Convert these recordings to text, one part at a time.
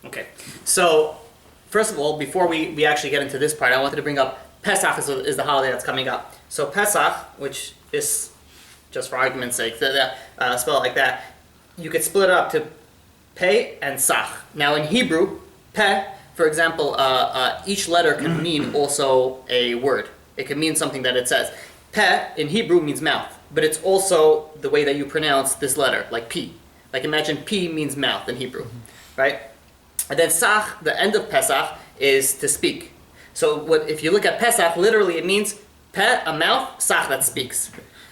Okay, so first of all, before we actually get into this part, I wanted to bring up Pesach is the holiday that's coming up. So Pesach, which is, just for argument's sake, spell it like that, you could split it up to Pe and Sach. Now in Hebrew, Pe, for example, each letter can mean also a word. It can mean something that it says. Pe in Hebrew means mouth, but it's also the way that you pronounce this letter, like P. Like imagine P means mouth in Hebrew, right? And then Sach, the end of Pesach, is to speak. So if you look at Pesach, literally it means Pe, a mouth, Sach, that speaks.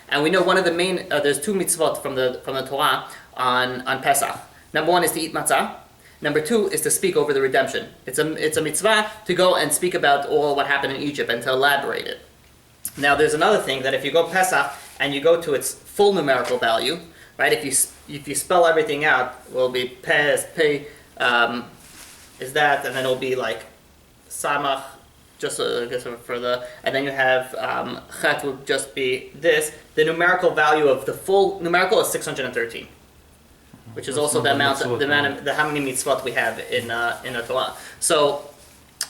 And we know one of the main, there's two mitzvot from the Torah on Pesach. Number one is to eat matzah. Number two is to speak over the redemption. It's a mitzvah to go and speak about all what happened in Egypt and to elaborate it. Now there's another thing that if you go Pesach and you go to its full numerical value, right? If you spell everything out, it will be Pes, Pe, is that, and then it'll be like Samach, just for the, and then you have Chet would just be this. The numerical value of the full numerical is 613. Which is also the amount of how many mitzvot we have in the Torah. So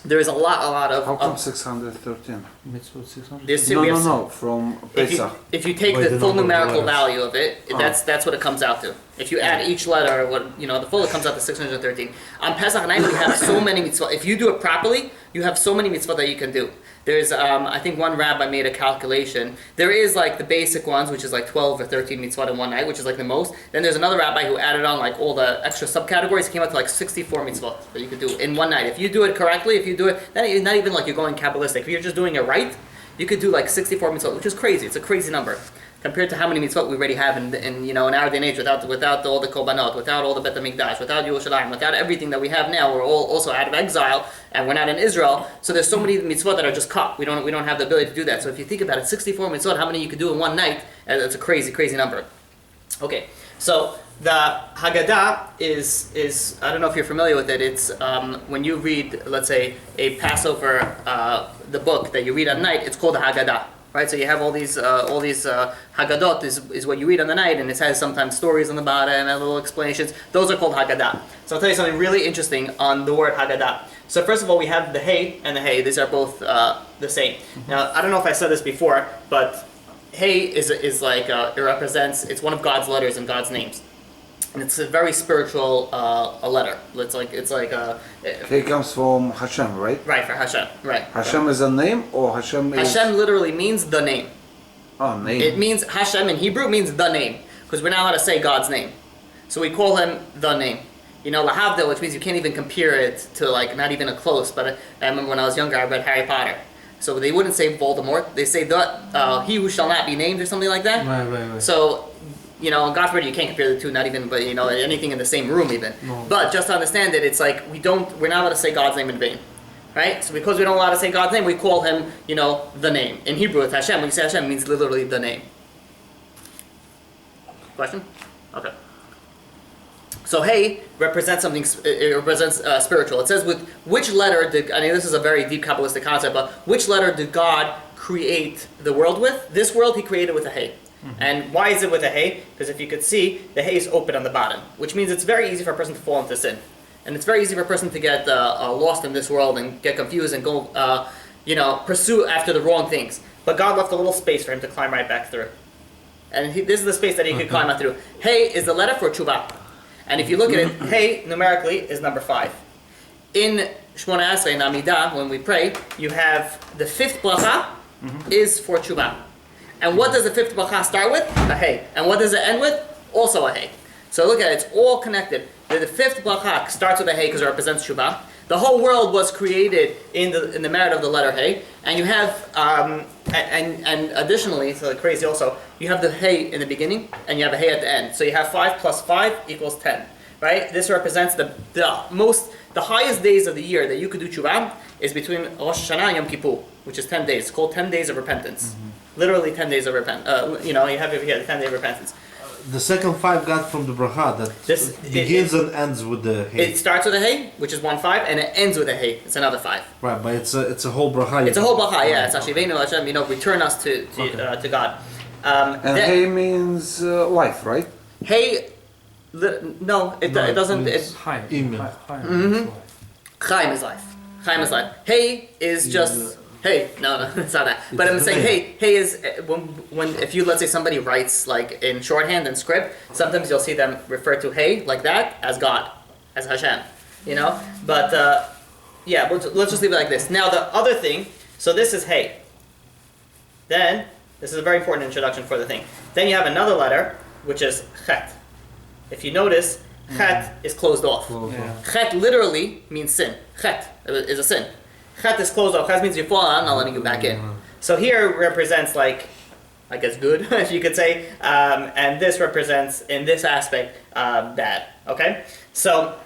there is a lot of. How come 613? Mitzvot 600? No, from Pesach. If you take the full numerical value of it, that's what it comes out to. If you add each letter, the full, it comes out to 613. On Pesach night, we have so many mitzvot. If you do it properly, you have so many mitzvot that you can do. There's, I think one rabbi made a calculation. There is like the basic ones, which is like 12 or 13 mitzvot in one night, which is like the most. Then there's another rabbi who added on like all the extra subcategories. It came out to like 64 mitzvot that you could do in one night. If you do it correctly, not even like you're going Kabbalistic. If you're just doing it right, you could do like 64 mitzvot, which is crazy. It's a crazy number compared to how many mitzvot we already have in our day and age without all the korbanot, without all the Bet HaMikdash, without Yerushalayim, without everything that we have now. We're all also out of exile and we're not in Israel. So there's so many mitzvot that are just cut. We don't have the ability to do that. So if you think about it, 64 mitzvot, how many you could do in one night? That's a crazy number. Okay, so the Haggadah is I don't know if you're familiar with it. It's when you read, let's say, a Passover, the book that you read at night. It's called the Haggadah. Right, so you have all these Haggadot is what you read on the night, and it has sometimes stories on the bottom and little explanations. Those are called Haggadah. So I'll tell you something really interesting on the word Haggadah. So first of all, we have the Hey and the Hey. These are both the same. Now I don't know if I said this before, but Hey is like it represents. It's one of God's letters and God's names. And it's a very spiritual a letter. It's like He comes from Hashem, right? Right, for Hashem. Right. Hashem is a name, or Hashem is... Hashem literally means the name. Oh, name. It means, Hashem in Hebrew means the name, because we're not allowed to say God's name. So we call him the name. Lahavdil, which means you can't even compare it to like not even a close, but I remember when I was younger I read Harry Potter. So they wouldn't say Voldemort, they say he who shall not be named or something like that. Right. So, God forbid you can't compare the two, not even, but anything in the same room even. No. But just to understand that it's like we're not allowed to say God's name in vain. Right? So because we don't allow to say God's name, we call him, the name. In Hebrew it's Hashem. When you say Hashem, it means literally the name. Question? Okay. So Hey represents something, it represents spiritual. It says with which letter this is a very deep Kabbalistic concept, but which letter did God create the world with? This world he created with a Hey. Mm-hmm. And why is it with a Hey? Because if you could see, the Hey is open on the bottom, which means it's very easy for a person to fall into sin. And it's very easy for a person to get lost in this world and get confused and go, pursue after the wrong things. But God left a little space for him to climb right back through. And this is the space that he could climb out through. Hey is the letter for tshuva. And if you look at it, Hey numerically is number 5. In Shmona Esrei, in Amidah, when we pray, you have the 5th bracha is for tshuva. And what does the 5th bracha start with? A Hey. And what does it end with? Also a Hey. So look at it, it's all connected. The 5th bracha starts with a Hey because it represents tshuva. The whole world was created in the merit of the letter Hey. And you have, and additionally, so crazy also, you have the Hey in the beginning and you have a Hey at the end. So you have 5 plus 5 equals 10. Right? This represents the highest days of the year that you could do tshuva is between Rosh Hashanah and Yom Kippur, which is 10 days. It's called 10 days of repentance. Mm-hmm. Literally 10 days of repentance. You have over here the 10 day of repentance. The second 5 got from the bracha that begins and ends with the Hey. It starts with a Hey, which is 1 5, and it ends with a Hey. It's another 5. Right, but it's a whole bracha. It's a whole bracha, yeah. It's actually Avenu Hashem, return us to God. And Hey means life, right? Hey No, it doesn't. It's Chaim is life. Chaim is life. Hey is just hey. No, it's not that. But I'm saying hey is when if you let's say somebody writes like in shorthand and script, sometimes you'll see them refer to hey like that as God, as Hashem, you know. But yeah, let's just leave it like this. Now the other thing. So this is hey. Then this is a very important introduction for the thing. Then you have another letter which is chet. If you notice, chet is closed off. Chet literally means sin. Chet is a sin. Chet is closed off. Chet means you fall out, I'm not letting you back in. So here represents like, I guess good, if you could say. And this represents, in this aspect, bad. Okay? So,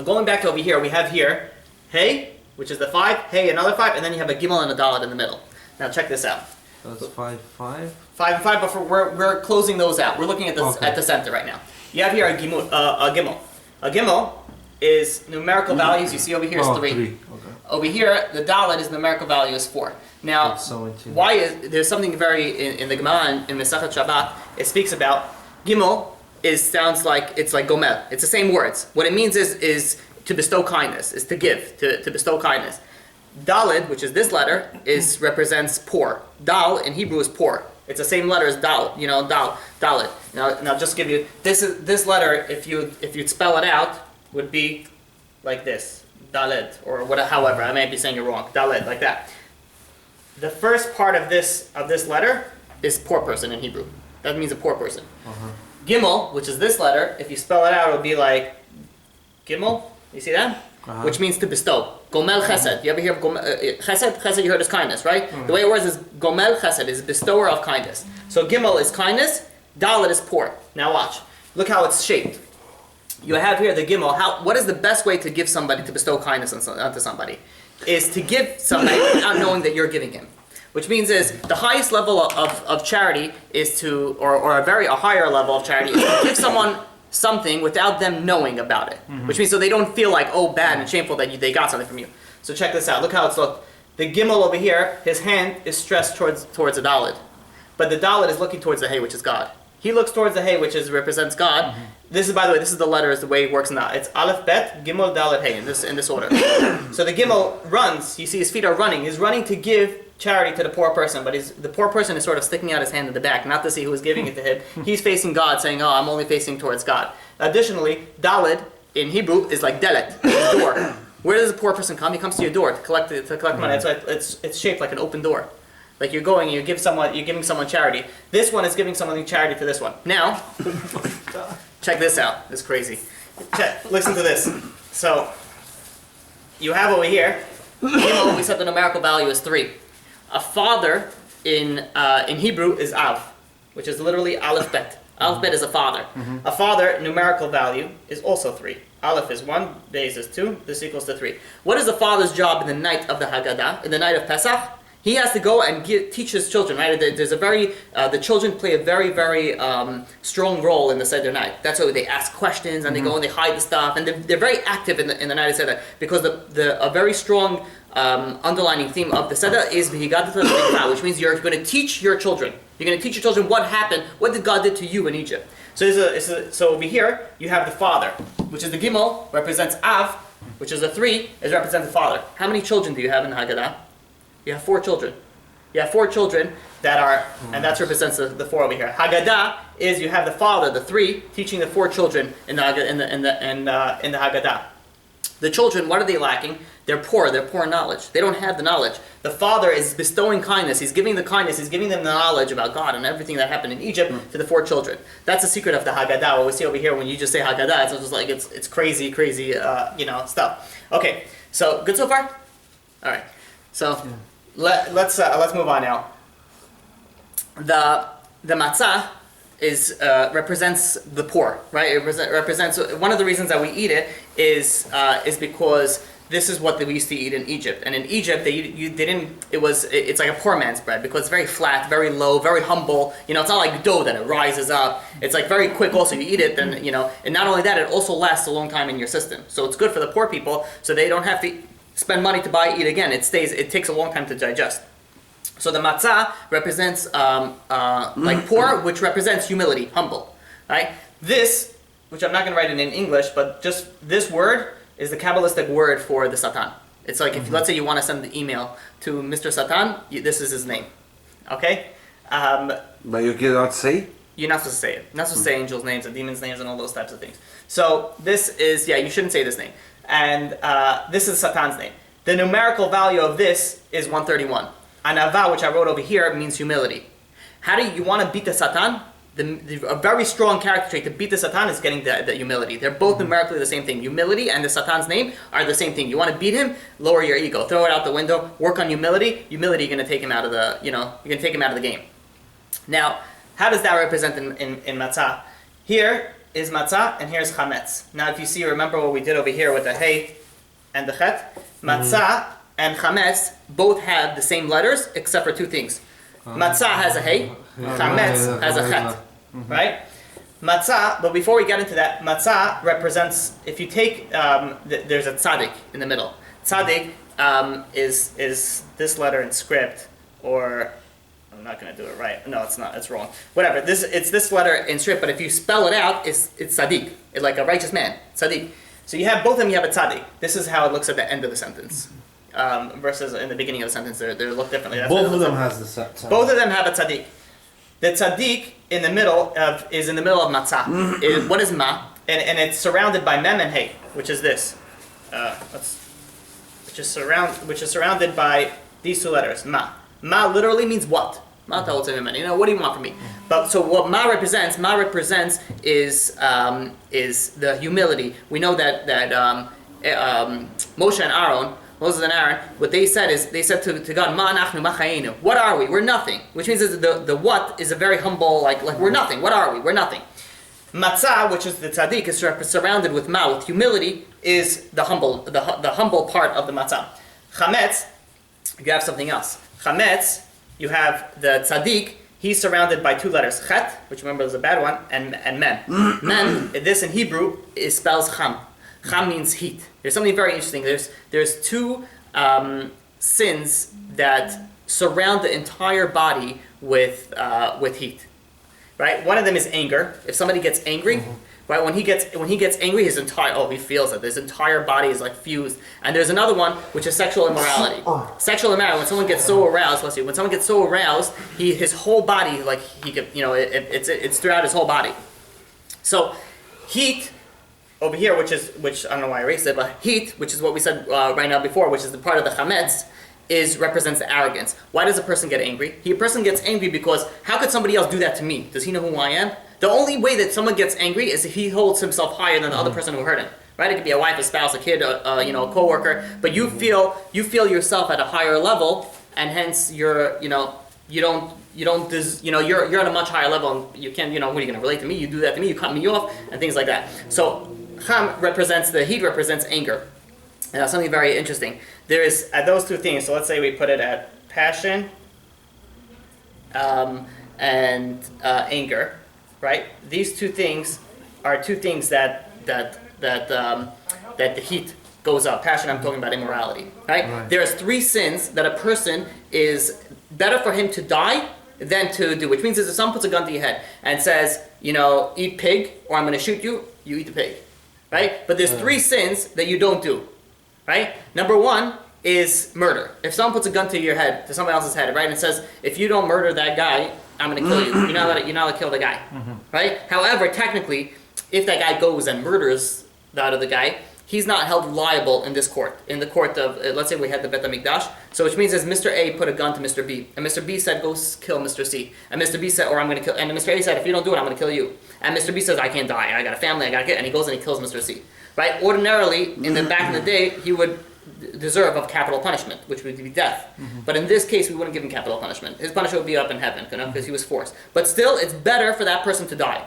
going back to over here, we have here, hey, which is the 5, hey, another 5, and then you have a gimel and a dalet in the middle. Now check this out. That's 5, 5. 5 and 5, but we're closing those out. We're looking at this at the center right now. You have here a gimel. A gimel is numerical values. You see over here is 3. Okay. Over here, the dalet is numerical value is 4. Now, why is there's something very in the Gemara in Masechet Shabbat? It speaks about gimel. Sounds like it's like gomel. It's the same words. What it means is to bestow kindness, is to give, to bestow kindness. Daled, which is this letter, represents poor. Dal in Hebrew is poor. It's the same letter as dal, dalet. Now just give you this letter. If you'd spell it out, would be like this, dalet, or whatever. However, I might be saying it wrong. Dalet, like that. The first part of this letter is poor person in Hebrew. That means a poor person. Gimel, which is this letter, if you spell it out, it would be like Gimel. You see that? Which means to bestow. Gomel chesed. You ever hear of chesed? Chesed, you heard is kindness, right? The way it works is gomel chesed, is bestower of kindness. So Gimel is kindness, dalet is poor. Now watch. Look how it's shaped. You have here the Gimel. What is the best way to give somebody, to bestow kindness onto somebody? Is to give somebody without knowing that you're giving him. Which means is the highest level of charity is to, or a higher level of charity is to give someone something without them knowing about it. Which means so they don't feel like, oh, bad and shameful that they got something from you. So check this out. Look how it's looked. The Gimel over here, his hand is stressed towards the Dalet. But the Dalet is looking towards the Hey, which is God. He looks towards the Hey, which represents God. This is, by the way, this is the letters, the way it works now. It's Aleph, Bet, Gimel, Dalet, Hey, in this order. So the Gimel runs, you see his feet are running. He's running to give charity to the poor person, but the poor person is sort of sticking out his hand in the back, not to see who is giving it to him. He's facing God, saying, oh, I'm only facing towards God. Additionally, Dalet in Hebrew is like Delet, the door. Where does a poor person come? He comes to your door to collect money. That's why it's shaped like an open door. Like you're going, you're giving someone charity. This one is giving someone charity to this one. Now, check this out. It's crazy. Listen to this. So, you have over here, we said the numerical value is 3. A father in Hebrew is Av, which is literally Aleph Bet. Aleph Bet is a father. A father, numerical value, is also 3. Aleph is 1, Beis is 2, this equals to 3. What is the father's job in the night of the Haggadah, in the night of Pesach? He has to go and teach his children, right? There's the children play a very, very strong role in the Seder night. That's why they ask questions and they go and they hide the stuff, and they're very active in the night of Seder, because a very strong underlining theme of the Seder is V'higadata, which means you're going to teach your children. You're going to teach your children what happened, what did God did to you in Egypt. So over here, you have the father, which is the Gimel, represents Av, which is the 3, represents the father. How many children do you have in the Haggadah? You have 4 children. You have 4 children that are, and that represents the 4 over here. Haggadah is you have the father, the 3, teaching the 4 children in the Haggadah. The children, what are they lacking? They're poor knowledge. They don't have the knowledge. The father is bestowing kindness. He's giving the kindness. He's giving them the knowledge about God and everything that happened in Egypt to the 4 children. That's the secret of the Haggadah. What we see over here when you just say Haggadah, it's just like it's crazy, stuff. Okay, so good so far? All right. So let's move on now. The matzah represents the poor, right? It represents one of the reasons that we eat it is because this is what we used to eat in Egypt. And in Egypt, it's like a poor man's bread because it's very flat, very low, very humble. It's not like dough that it rises up. It's like very quick also. You eat it, then, and not only that, it also lasts a long time in your system. So it's good for the poor people, so they don't have to spend money to eat again. It takes a long time to digest. So the matzah represents like poor, which represents humility, humble, right? This which I'm not going to write it in English, but just this word is the Kabbalistic word for the Satan. It's like if let's say you want to send the email to Mr. Satan, this is his name. Okay? But you cannot say? You're not supposed to say it. You're not supposed to say angels' names and demons' names and all those types of things. So this is, you shouldn't say this name. And this is Satan's name. The numerical value of this is 131. Anava, which I wrote over here, means humility. How do you want to beat the Satan? A very strong character trait to beat the Satan is getting the humility. They're both numerically the same thing. Humility and the Satan's name are the same thing. You want to beat him, lower your ego, throw it out the window, work on humility. Humility, you're going to take him out of the, you're going to take him out of the game. Now, how does that represent in matzah? Here is matzah and here's chametz. Now, if you see, remember what we did over here with the hey and the chet? Matzah and chametz both have the same letters except for two things. Matzah has a hey, chametz has a chet, right? Matzah, but before we get into that, matzah represents, if you take, there's a tzaddik in the middle. Tzaddik is this letter in script, or, I'm not going to do it right. No, it's not. It's wrong. Whatever. It's this letter in script, but if you spell it out, it's tzaddik. It's like a righteous man. Tzaddik. So you have both of them. You have a tzaddik. This is how it looks at the end of the sentence, versus in the beginning of the sentence. They look differently. That's both of them has the tzaddik. Both of them have a tzaddik. The tzaddik in the middle is in the middle of matzah. What is ma? And it's surrounded by mem and hey, which is this, which is surrounded by these two letters, ma. Ma literally means what? What do you want from me? But so what ma represents is the humility. We know that Moses and Aaron, what they said is they said to God, Ma nachnu ma chayenu. What are we? We're nothing. Which means the what is a very humble, like we're nothing. What are we? We're nothing. Matzah, which is the tzaddik, is surrounded with ma, with humility, is the humble part of the matzah. Chametz, you have something else. Chametz, you have the tzaddik, he's surrounded by two letters, chet, which remember is a bad one, and mem. Mem, this in Hebrew, spells cham. Cham means heat. There's something very interesting. There's two sins that surround the entire body with heat. Right? One of them is anger. If somebody gets angry, right? When he gets angry, he feels it. His entire body is like fused. And there's another one which is sexual immorality. Sexual immorality. When someone gets so aroused, his whole body it's throughout his whole body. So heat over here, which I don't know why I erased it, but heat, which is what we said right now before, which is the part of the chametz, represents the arrogance. Why does a person get angry? A person gets angry because how could somebody else do that to me? Does he know who I am? The only way that someone gets angry is if he holds himself higher than the other person who hurt him. Right? It could be a wife, a spouse, a kid, a coworker. But you feel yourself at a higher level, and hence you're at a much higher level, and you can't, what are you going to relate to me? You do that to me, you cut me off, and things like that. So Cham the heat represents anger. Now something very interesting. There's those two things. So let's say we put it at passion and anger, right? These two things are two things that the heat goes up. Passion, I'm talking about immorality, right? There's three sins that a person is better for him to die than to do, which means if someone puts a gun to your head and says, eat pig or I'm going to shoot you, you eat the pig, right? But there's three sins that you don't do, right? Number one is murder. If someone puts a gun to someone else's head, right, and says, if you don't murder that guy, I'm going to kill you. You're not allowed to kill the guy, right? However, technically, if that guy goes and murders the other guy, he's not held liable in this court. In the court of, let's say we had the Beit HaMikdash, so which means as Mr. A put a gun to Mr. B, and Mr. B said, go kill Mr. C, and Mr. B said, or I'm going to kill, and Mr. A said, if you don't do it, I'm going to kill you. And Mr. B says, I can't die, I got a family, I got a kid, and he goes and he kills Mr. C. Right? Ordinarily, back in the day, he would deserve of capital punishment, which would be death. But in this case, we wouldn't give him capital punishment. His punishment would be up in heaven, because he was forced. But still, it's better for that person to die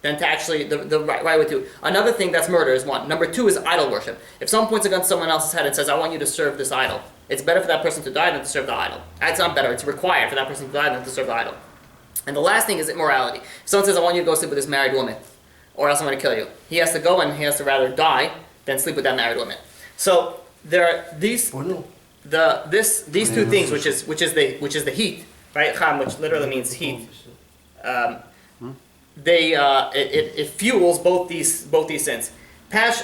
than to actually, the right way to. Another thing that's murder is one. Number two is idol worship. If someone points a gun to someone else's head and says, I want you to serve this idol, it's better for that person to die than to serve the idol. It's not better, it's required for that person to die than to serve the idol. And the last thing is immorality. If someone says, I want you to go sleep with this married woman, or else I'm going to kill you, he has to go and he has to rather die than sleep with that married woman. So there are these two things, which is the heat, right? Cham, which literally means heat. it fuels both these sins.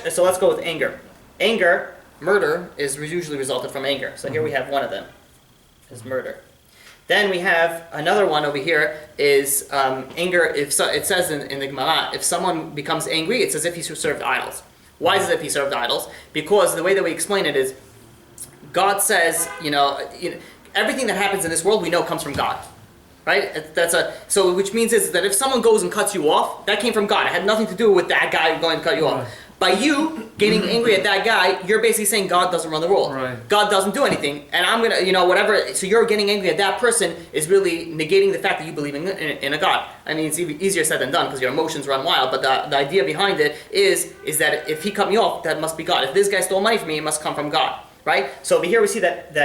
So let's go with anger. Anger, murder, is usually resulted from anger. So here we have one of them, is murder. Then we have another one over here is anger. It says in the Gemara, if someone becomes angry, it's as if he served idols. Why is it as if he served idols? Because the way that we explain it is, God says, everything that happens in this world we know comes from God. Right? So which means is that if someone goes and cuts you off, that came from God. It had nothing to do with that guy going to cut you off. By you getting angry at that guy, you're basically saying God doesn't run the world. Right. God doesn't do anything. And I'm going to, whatever. So you're getting angry at that person is really negating the fact that you believe in a God. I mean, it's easier said than done because your emotions run wild. But the idea behind it is that if he cut me off, that must be God. If this guy stole money from me, it must come from God. Right? So over here we see that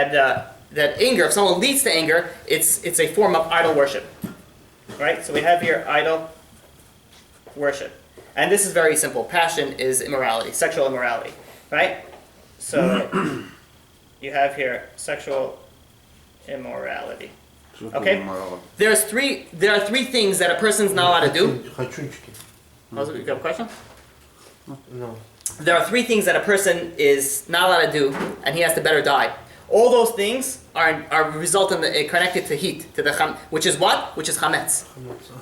anger, if someone leads to anger, it's a form of idol worship. Right? So we have here idol worship. And this is very simple. Passion is immorality, sexual immorality, right? So you have here sexual immorality. Okay? There are three things that a person's not allowed to do. You have a question? No. There are three things that a person is not allowed to do, and he has to better die. All those things are connected to heat, to the which is what? Which is chametz,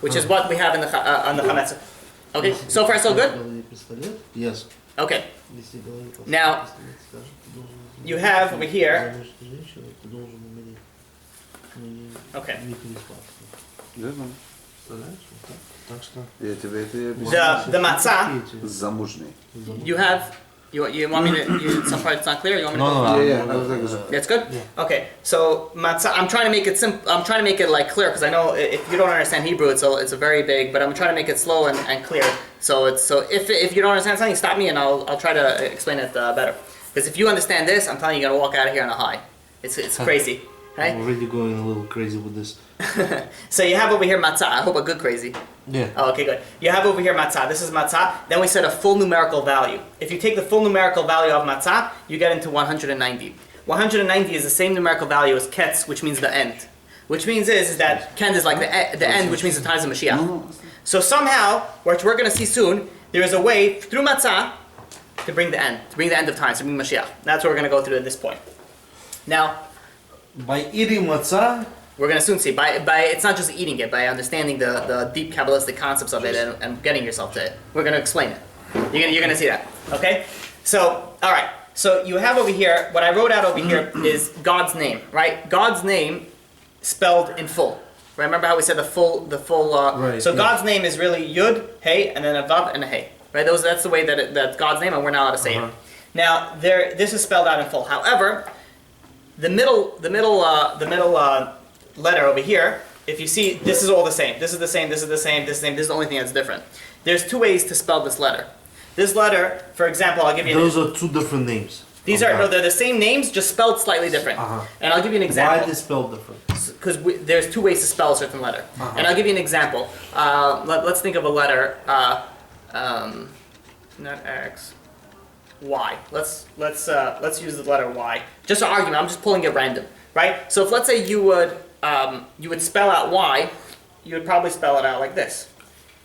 which is what we have in on the chametz. Okay, so far so good? Yes. Okay. Now, you have over here. Okay. The matzah. You have. You want me to? Some part it's not clear. You want me to? No. That's good. Yeah. Okay. So matzah. I'm trying to make it simple. I'm trying to make it like clear because I know if you don't understand Hebrew, it's a very big. But I'm trying to make it slow and clear. So if you don't understand something, stop me and I'll try to explain it better. Because if you understand this, I'm telling you, you're gonna walk out of here on a high. It's crazy. Right? I'm already going a little crazy with this. So you have over here matzah. I hope a good crazy. Yeah. Oh, okay, good. You have over here matzah. This is matzah. Then we said a full numerical value. If you take the full numerical value of matzah, you get into 190. 190 is the same numerical value as ketz, which means the end. Which means is that ken is like the end, which means the times of Mashiach. So somehow, which we're going to see soon, there is a way through matzah to bring the end of time, to bring Mashiach. That's what we're going to go through at this point. Now, by eating matzah, we're going to soon see. By it's not just eating it, by understanding the deep Kabbalistic concepts of it and getting yourself to it. We're going to explain it. You're going to see that. Okay? So, all right. So you have over here, what I wrote out over here is God's name, right? God's name spelled in full. Right? Remember how we said the full right, so God's name is really Yud, Hey, and then a Vav and a Hey. Right? That's the way that's God's name, and we're not allowed to say it. Now, this is spelled out in full. However, the middle letter over here, if you see, this is all the same. This is the same, this is the same, this is the same. This is the only thing that's different. There's two ways to spell this letter. This letter, for example, I'll give you those are two different names. they're the same names, just spelled slightly different. And I'll give you an example. Why are they spelled different? Because there's two ways to spell a certain letter. And I'll give you an example. Let's think of a letter, not X, Y. Let's use the letter Y. Just an argument. I'm just pulling it random, right? So if let's say you would spell out Y, you would probably spell it out like this,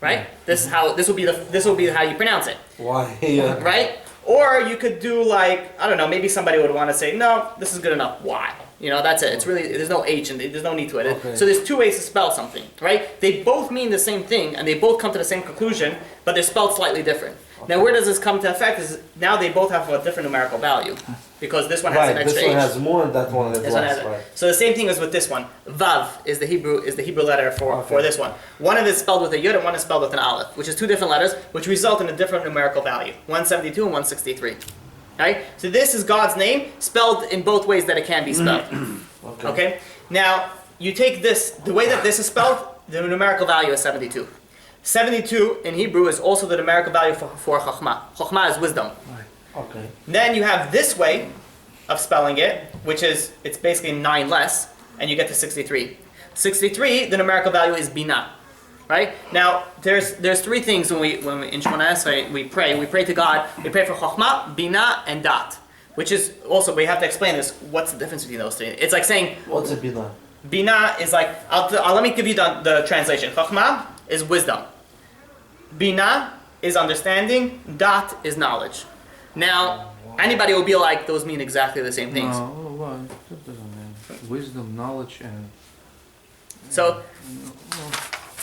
right? This will be how you pronounce it. Why? Right? Or you could do like, I don't know, maybe somebody would want to say, no, this is good enough. Y. That's it. It's really, there's no H and there's no need to it. Okay. So there's two ways to spell something, right? They both mean the same thing and they both come to the same conclusion, but they're spelled slightly different. Now where does this come to effect is now they both have a different numerical value because this one has an extra H. This one H. has more and that one has less, right? So the same thing as with this one. Vav is the Hebrew letter for this one. One of it is spelled with a yud and one is spelled with an aleph, which is two different letters, which result in a different numerical value. 172 and 163. Right? So this is God's name spelled in both ways that it can be spelled. Okay? Now, you take this, the way that this is spelled, the numerical value is 72. 72 in Hebrew is also the numerical value for Chokhmah. Chokhmah is wisdom. Okay. Then you have this way of spelling it, which is, it's basically 9 less, and you get to 63. 63, the numerical value is Binah. Right? Now, there's three things when we in Shemona Esrei we pray. We pray to God. We pray for Chokhmah, Binah, and Dat. Which is, also, we have to explain this. What's the difference between those three? It's like saying... What's a Binah? Binah is like, let me give you the translation. Chokhmah is wisdom. Bina is understanding, dat is knowledge. Now, anybody will be like, those mean exactly the same things. No, well, that doesn't mean wisdom, knowledge, and So,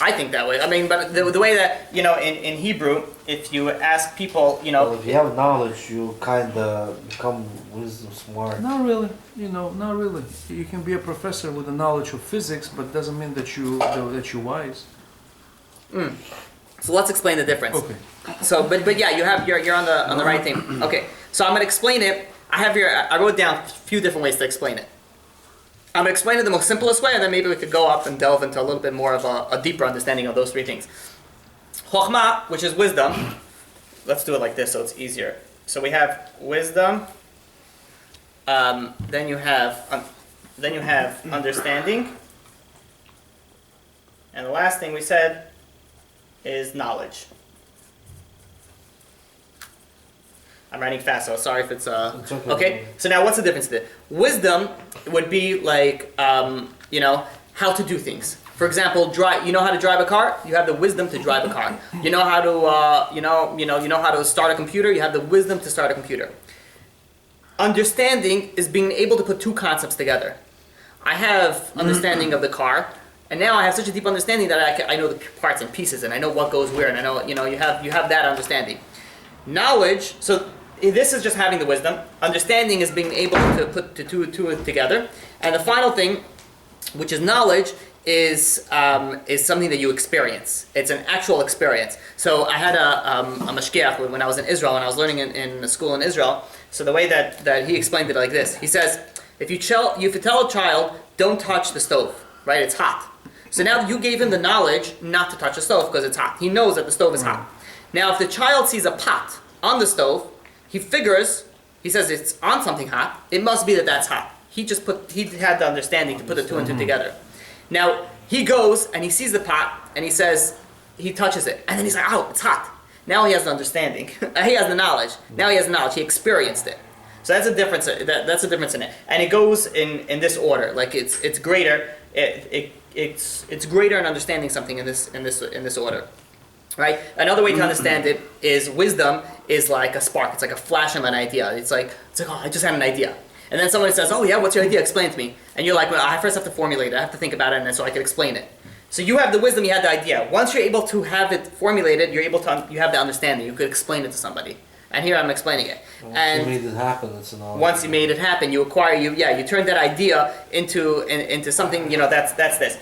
I think that way. I mean, but the way that, in Hebrew, if you ask people, Well, if you have knowledge, you kind of become wisdom smart. not really. Not really. You can be a professor with the knowledge of physics, but doesn't mean that you're wise. So let's explain the difference. Okay. So, but yeah, you're on the right thing. Okay, so I'm gonna explain it. I wrote down a few different ways to explain it. I'm gonna explain it the most simplest way, and then maybe we could go up and delve into a little bit more of a deeper understanding of those three things. Chokhmah, which is wisdom. Let's do it like this, so it's easier. So we have wisdom. Then you have understanding, and the last thing we said is knowledge. I'm writing fast, so sorry if it's It's okay. okay. So now, what's the difference there? Wisdom would be like how to do things. For example, drive. You know how to drive a car. You have the wisdom to drive a car. You know how to you know how to start a computer. You have the wisdom to start a computer. Understanding is being able to put two concepts together. I have understanding of the car, and now I have such a deep understanding that I know the parts and pieces, and I know what goes where, and I know you have that understanding. Knowledge. So this is just having the wisdom. Understanding is being able to put the two together, and the final thing, which is knowledge, is something that you experience. It's an actual experience. So I had a mashgiach when I was in Israel, and I was learning in a school in Israel. So the way that he explained it like this, he says, if you tell a child, don't touch the stove, right? It's hot. So now you gave him the knowledge not to touch the stove because it's hot. He knows that the stove is hot. Now if the child sees a pot on the stove, he says it's on something hot, it must be that that's hot. He had the understanding to put the two and two together. Now, he goes and he sees the pot and he touches it. And then he's like, oh, it's hot. Now he has the understanding. He has the knowledge. Now he has the knowledge. He experienced it. So that's a difference. That's a difference in it. And it goes in this order. Like it's greater. It's greater in understanding something in this order. Right? Another way to understand it is wisdom is like a spark. It's like a flash of an idea. It's like oh, I just had an idea. And then someone says, oh yeah, what's your idea? Explain it to me. And you're like, well, I first have to formulate it. I have to think about it, and so I can explain it. So you have the wisdom, you have the idea. Once you're able to have it formulated, you have the understanding. You could explain it to somebody. And here I'm explaining it. Once you made it happen, it's an knowledge. Once you made it happen, you turn that idea into something, that's this.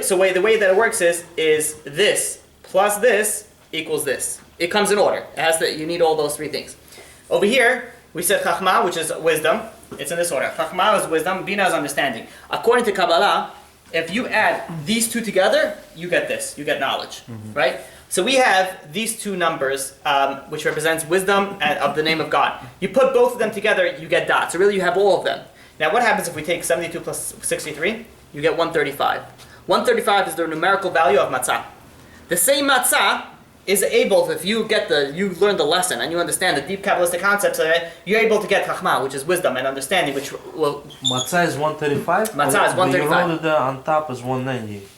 So the way that it works is this plus this equals this. It comes in order. You need all those three things. Over here, we said chachma, which is wisdom. It's in this order. Chachma is wisdom, bina is understanding. According to Kabbalah, if you add these two together, you get this. You get knowledge, right? So we have these two numbers, which represents wisdom and of the name of God. You put both of them together, you get dot. So really, you have all of them. Now, what happens if we take 72 plus 63? You get 135. 135 is the numerical value of matzah. The same matzah is able, if you learn the lesson and you understand the deep Kabbalistic concepts of it, you're able to get chachma, which is wisdom and understanding, which will... Matzah is 135? Matzah is 135. But you wrote it on top is 190.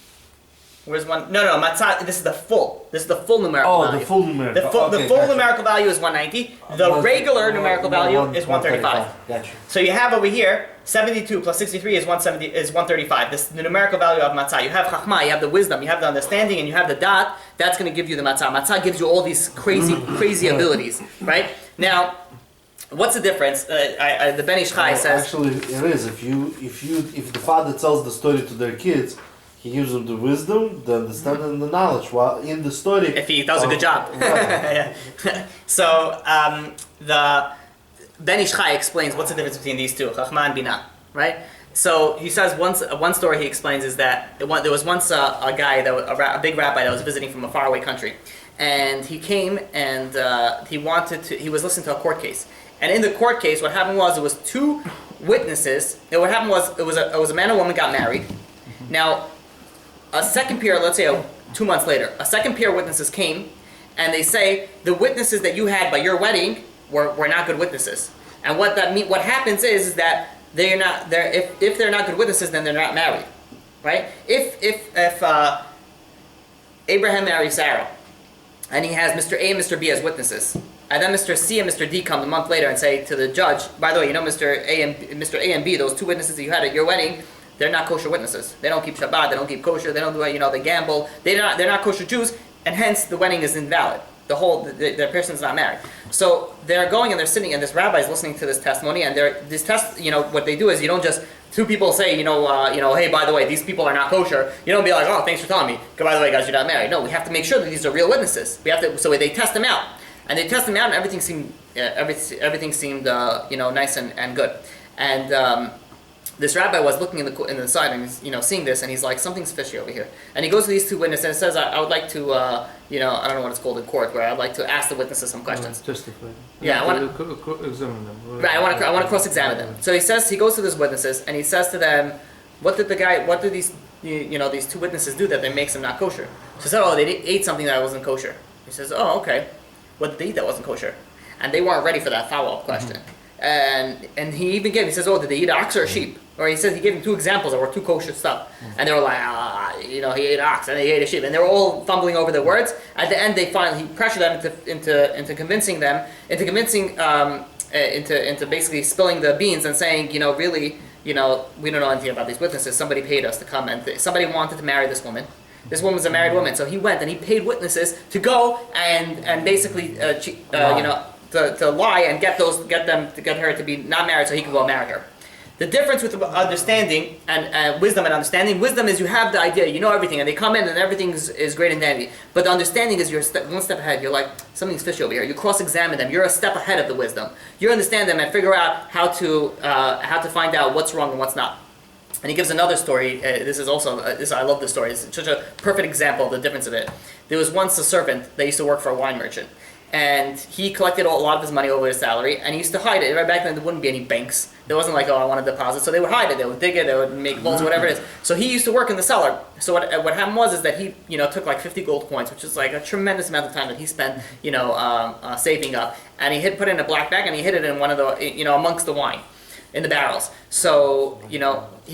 Where's one? No, matzah, this is the full numerical value. Oh, the full numerical. The full numerical value is 190. The regular numerical value is 135. Gotcha. So you have over here, 72 plus 63 is 135. This is the numerical value of matzah. You have chachma, you have the wisdom, you have the understanding, and you have the dot. That's going to give you the matzah. Matzah gives you all these crazy abilities, right? Now, what's the difference? The Ben Ish Chai says... Actually, it is. If the father tells the story to their kids, he gives them the wisdom, the understanding, and the knowledge. While in the story, if he does a good job. Yeah. So the Ben Ish Chai explains what's the difference between these two, Chachma and Bina, right? So he says one story he explains is that there was once a guy a big rabbi that was visiting from a faraway country, and he came and he was listening to a court case, and in the court case, what happened was there was two witnesses. And what happened was it was a man and a woman got married. Now, a second pair, let's say 2 months later, a second pair of witnesses came, and they say the witnesses that you had by your wedding were not good witnesses. And what happens is that if they're not good witnesses, then they're not married, right? If Abraham married Sarah, and he has Mr. A and Mr. B as witnesses. And then Mr. C and Mr. D come a month later and say to the judge, by the way, Mr. A and B, those two witnesses that you had at your wedding, they're not kosher witnesses. They don't keep Shabbat, they don't keep kosher, they don't do it, they gamble. They're not kosher Jews, and hence the wedding is invalid. The person's not married. So they're going and they're sitting, and this rabbi is listening to this testimony, and what they do is you don't just, two people say, hey, by the way, these people are not kosher. You don't be like, oh, thanks for telling me. By the way, guys, you're not married. No, we have to make sure that these are real witnesses. So they test them out. And they test them out, and everything seemed nice and good. And this rabbi was looking in the side, and he's seeing this, and he's like, something's fishy over here. And he goes to these two witnesses and says, I would like to I don't know what it's called in court, where I'd like to ask the witnesses some questions. Justify. Yeah, I want to examine them. Right, I want to cross-examine them. So he goes to these witnesses, and he says to them, what did these these two witnesses do that makes them not kosher? So he said, oh, they ate something that wasn't kosher. He says, oh, okay. What did they eat that wasn't kosher? And they weren't ready for that follow-up question. And he even he says, oh, did they eat ox or sheep? Or he says he gave them two examples that were two kosher stuff. And they were like, he ate ox and he ate a sheep. And they were all fumbling over the words. At the end, he pressured them into convincing into basically spilling the beans and saying, really, we don't know anything about these witnesses. Somebody paid us to come, and somebody wanted to marry this woman. This woman was a married woman, so he went and he paid witnesses to go and basically to lie and get her to be not married so he could go marry her. The difference with understanding and wisdom and understanding, wisdom is you have the idea, you know everything, and they come in and everything is great and dandy. But the understanding is you're one step ahead. You're like, something's fishy over here. You cross-examine them. You're a step ahead of the wisdom. You understand them and figure out how to find out what's wrong and what's not. And he gives another story. I love this story. It's such a perfect example of the difference of it. There was once a servant that used to work for a wine merchant. And he collected a lot of his money over his salary, and he used to hide it. Right back then, there wouldn't be any banks. There wasn't like, oh, I want to deposit. So they would hide it. They would dig it. They would make vaults, whatever it is. So he used to work in the cellar. So what happened was that he, took like 50 gold coins, which is like a tremendous amount of time that he spent, saving up. And he put it in a black bag, and he hid it in one of the, amongst the wine, in the barrels. So, he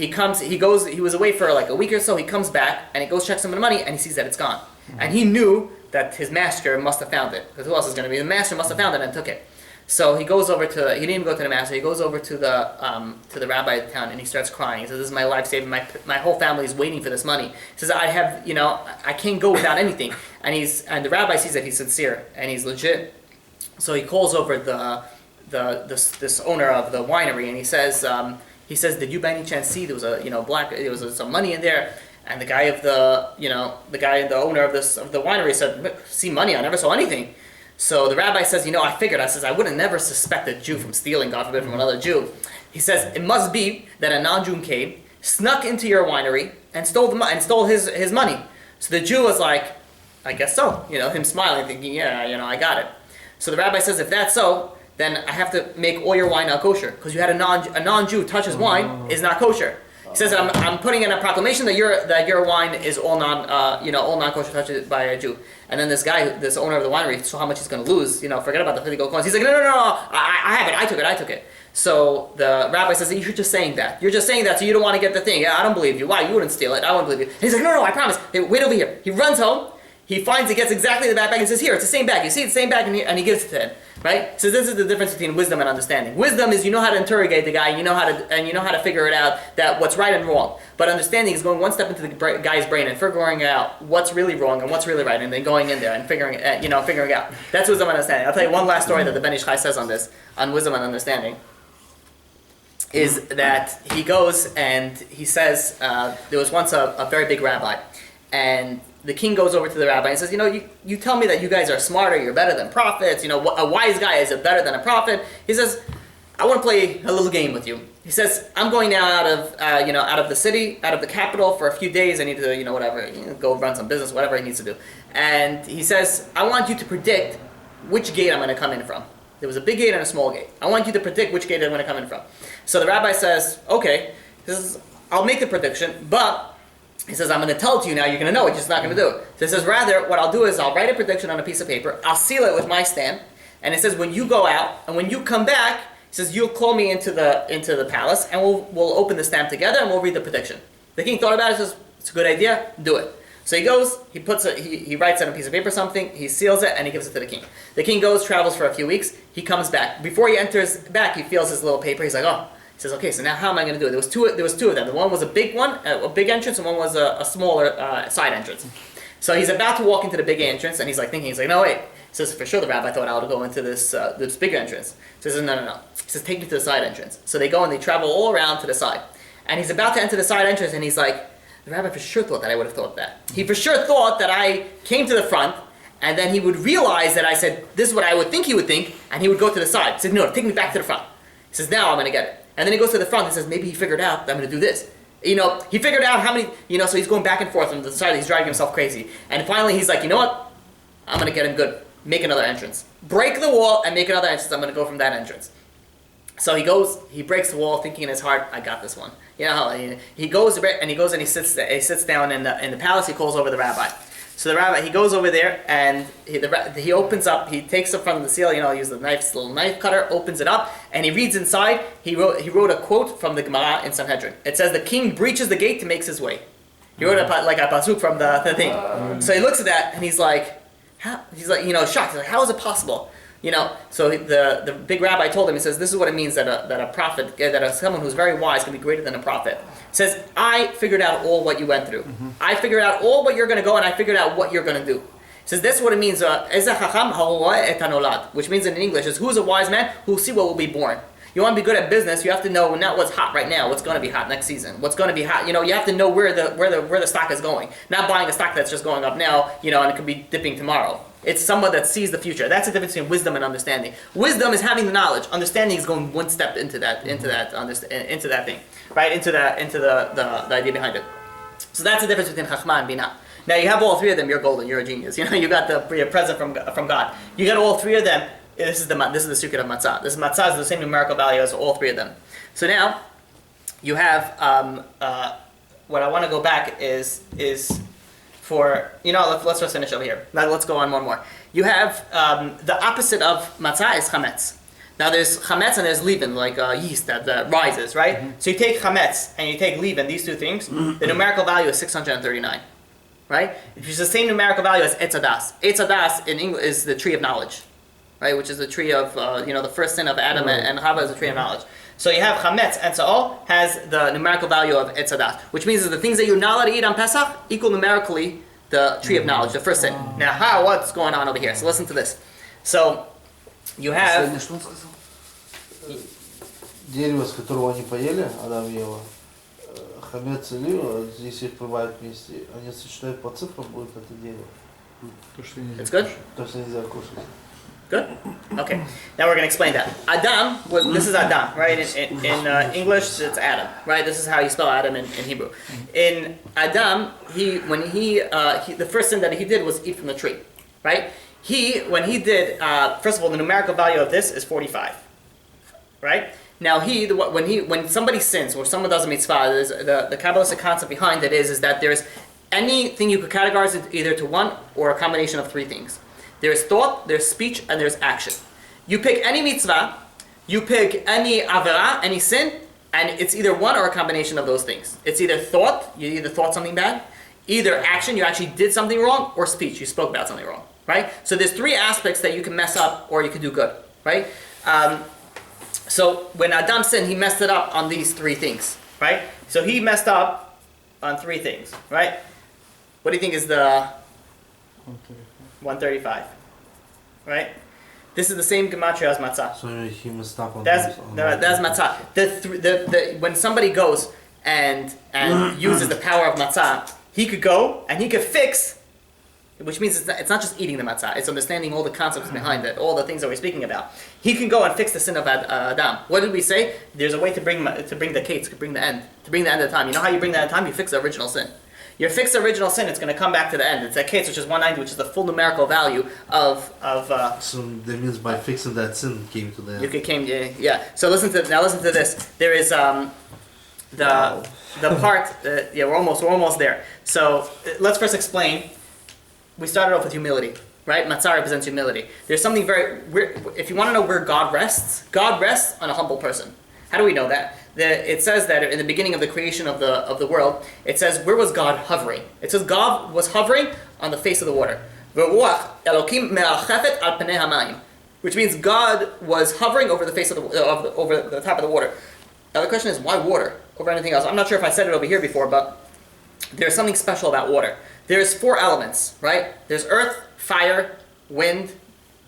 was away for like a week or so. He comes back, and he goes check some of the money, and he sees that it's gone. And he knew that his master must have found it, because who else is going to be? The master must have found it and took it. So he goes over he didn't even go to the master. He goes over to the rabbi of the town, and he starts crying. He says, "This is my life saving. My whole family is waiting for this money." He says, I can't go without anything. And the rabbi sees that he's sincere and he's legit. So he calls over this owner of the winery, and he says, "Did you by any chance see there was some money in there?" And the guy the owner of the winery said, "See money? I never saw anything." So the rabbi says, I figured. I would have never suspected a Jew from stealing, God forbid, from another Jew. He says, it must be that a non-Jew came, snuck into your winery, and stole his money. So the Jew was like, I guess so. Him smiling, thinking, yeah, I got it. So the rabbi says, if that's so, then I have to make all your wine not kosher, because you had a non-Jew touch his wine is not kosher. He says that I'm putting in a proclamation that your wine is all non-kosher touched by a Jew. And then this owner of the winery saw how much he's going to lose. Forget about the 50 gold coins. He's like, no, I have it. I took it. So the rabbi says, you're just saying that. You're just saying that so you don't want to get the thing. Yeah, I don't believe you. Why? You wouldn't steal it. I wouldn't believe you. And he's like, no, I promise. Hey, wait over here. He runs home. He gets exactly the bag and says, here, it's the same bag. You see, it's the same bag, and he gives it to him. Right? So this is the difference between wisdom and understanding. Wisdom is you know how to interrogate the guy, you know how to figure it out, that what's right and wrong. But understanding is going one step into the guy's brain and figuring out what's really wrong and what's really right, and then going in there and figuring out. That's wisdom and understanding. I'll tell you one last story that the Ben Ish Chai says on wisdom and understanding. Is that he goes and he says there was once a very big rabbi, and the king goes over to the rabbi and says, you tell me that you guys are smarter, you're better than prophets, a wise guy is better than a prophet. He says, I want to play a little game with you. He says, I'm going now out of the city, out of the capital for a few days. I need to, go run some business, whatever he needs to do. And he says, I want you to predict which gate I'm going to come in from. There was a big gate and a small gate. I want you to predict which gate I'm going to come in from. So the rabbi says, okay. He says, I'll make the prediction, but he says, I'm going to tell it to you now, you're going to know it, you're just not going to do it. So he says, rather, what I'll do is I'll write a prediction on a piece of paper, I'll seal it with my stamp, and it says, when you go out, and when you come back, he says, you'll call me into the palace, and we'll open the stamp together, and we'll read the prediction. The king thought about it, says, it's a good idea, do it. So he goes, he writes on a piece of paper something, he seals it, and he gives it to the king. The king goes, travels for a few weeks, he comes back. Before he enters back, he feels his little paper, he's like, oh. He says, okay, so now how am I going to do it? There was two of them. The one was a big entrance, and one was a smaller side entrance. So he's about to walk into the big entrance, and he's like, no, wait. He says, for sure the rabbi thought I would go into this bigger entrance. He says, no. He says, take me to the side entrance. So they go and they travel all around to the side. And he's about to enter the side entrance, and he's like, the rabbi for sure thought that I would have thought that. He for sure thought that I came to the front, and then he would realize that I said, this is what I would think he would think, and he would go to the side. He said, no, take me back to the front. He says, now I'm going to get it. And then he goes to the front and says, maybe he figured out that I'm going to do this. He figured out how many, so he's going back and forth on the side, he's driving himself crazy. And finally he's like, you know what? I'm going to get him good. Make another entrance. Break the wall and make another entrance. I'm going to go from that entrance. So he goes, he breaks the wall, thinking in his heart, I got this one. He goes and he sits down in the palace. He calls over the rabbi. So the rabbi, he goes over there and he opens up. He takes it from the seal. Uses the little knife cutter, opens it up, and he reads inside. He wrote a quote from the Gemara in Sanhedrin. It says, "The king breaches the gate to make his way." He wrote a pasuk from the thing. So he looks at that and he's like, how? He's like, shocked. He's like, how is it possible? So the big rabbi told him, he says, this is what it means that a prophet, someone who's very wise can be greater than a prophet. He says, I figured out all what you went through. I figured out all what you're going to go, and I figured out what you're going to do. He says, this is what it means, which means in English is, who's a wise man who will see what will be born. You want to be good at business, you have to know not what's hot right now, what's going to be hot next season, what's going to be hot. You have to know where the stock is going. Not buying a stock that's just going up now, and it could be dipping tomorrow. It's someone that sees the future. That's the difference between wisdom and understanding. Wisdom is having the knowledge. Understanding is going one step into that thing, right? Into the idea behind it. So that's the difference between Chachma and Binah. Now you have all three of them. You're golden. You're a genius. You got your present from God. You got all three of them. This is the secret of matzah. This matzah is the same numerical value as all three of them. So now you have what I want to go back is for let's just finish over here. Now let's go on one more. You have the opposite of matzah is chametz. Now there's chametz and there's leaven, like yeast that rises, right? Mm-hmm. So you take chametz and you take leaven, these two things. The numerical value is 639, right? Which is the same numerical value as etz hadas. Etz hadas in English is the tree of knowledge, right? Which is the tree of the first sin of Adam and Chava is the tree of knowledge. So you have chametz and sa'ol has the numerical value of etz hadas, which means that the things that you're not allowed to eat on Pesach equal numerically the tree of knowledge, the first sin. Now, what's going on over here? So listen to this. So you have дерево, с которого они поели, Адам и Ева, хамец и лива, здесь их бывают вместе, они сочетают по цифрам, будет это дерево. It's good? То, что нельзя кушать. Good? Okay. Now we're going to explain that. Adam, this is Adam, right? In English, it's Adam, right? This is how you spell Adam in Hebrew. In Adam, the first sin that he did was eat from the tree, right? When he did, first of all, the numerical value of this is 45, right? Now when somebody sins or someone does a mitzvah, the Kabbalistic concept behind it is that there's anything you could categorize it either to one or a combination of three things. There's thought, there's speech, and there's action. You pick any mitzvah, you pick any avera, any sin, and it's either one or a combination of those things. It's either thought, you either thought something bad, either action, you actually did something wrong, or speech, you spoke about something wrong, right? So there's three aspects that you can mess up or you can do good, right? So when Adam sinned, he messed it up on these three things, right? So he messed up on three things, right? What do you think is the 135, right? This is the same gematria as matzah. So he messed up on that's matzah. When somebody goes and uses the power of matzah, he could go and he could fix, which means it's not just eating the matzah, it's understanding all the concepts behind it, all the things that we're speaking about. He can go and fix the sin of Adam. What did we say? There's a way to bring the case, to bring the end of the time. You know how you bring the end of time? You fix the original sin. You fix the original sin, it's going to come back to the end. It's that case which is 190, which is the full numerical value of. So that means by fixing that sin came to the end. Yeah. So listen to this. There is the part. We're almost there. So let's first explain. We started off with humility, right? Matzah represents humility. There's something if you want to know where God rests on a humble person. How do we know that? It says that in the beginning of the creation of the world, it says, where was God hovering? It says God was hovering on the face of the water. Which means God was hovering over the face of over the top of the water. Now the question is, why water over anything else? I'm not sure if I said it over here before, but there's something special about water. There's 4 elements, right? There's earth, fire, wind,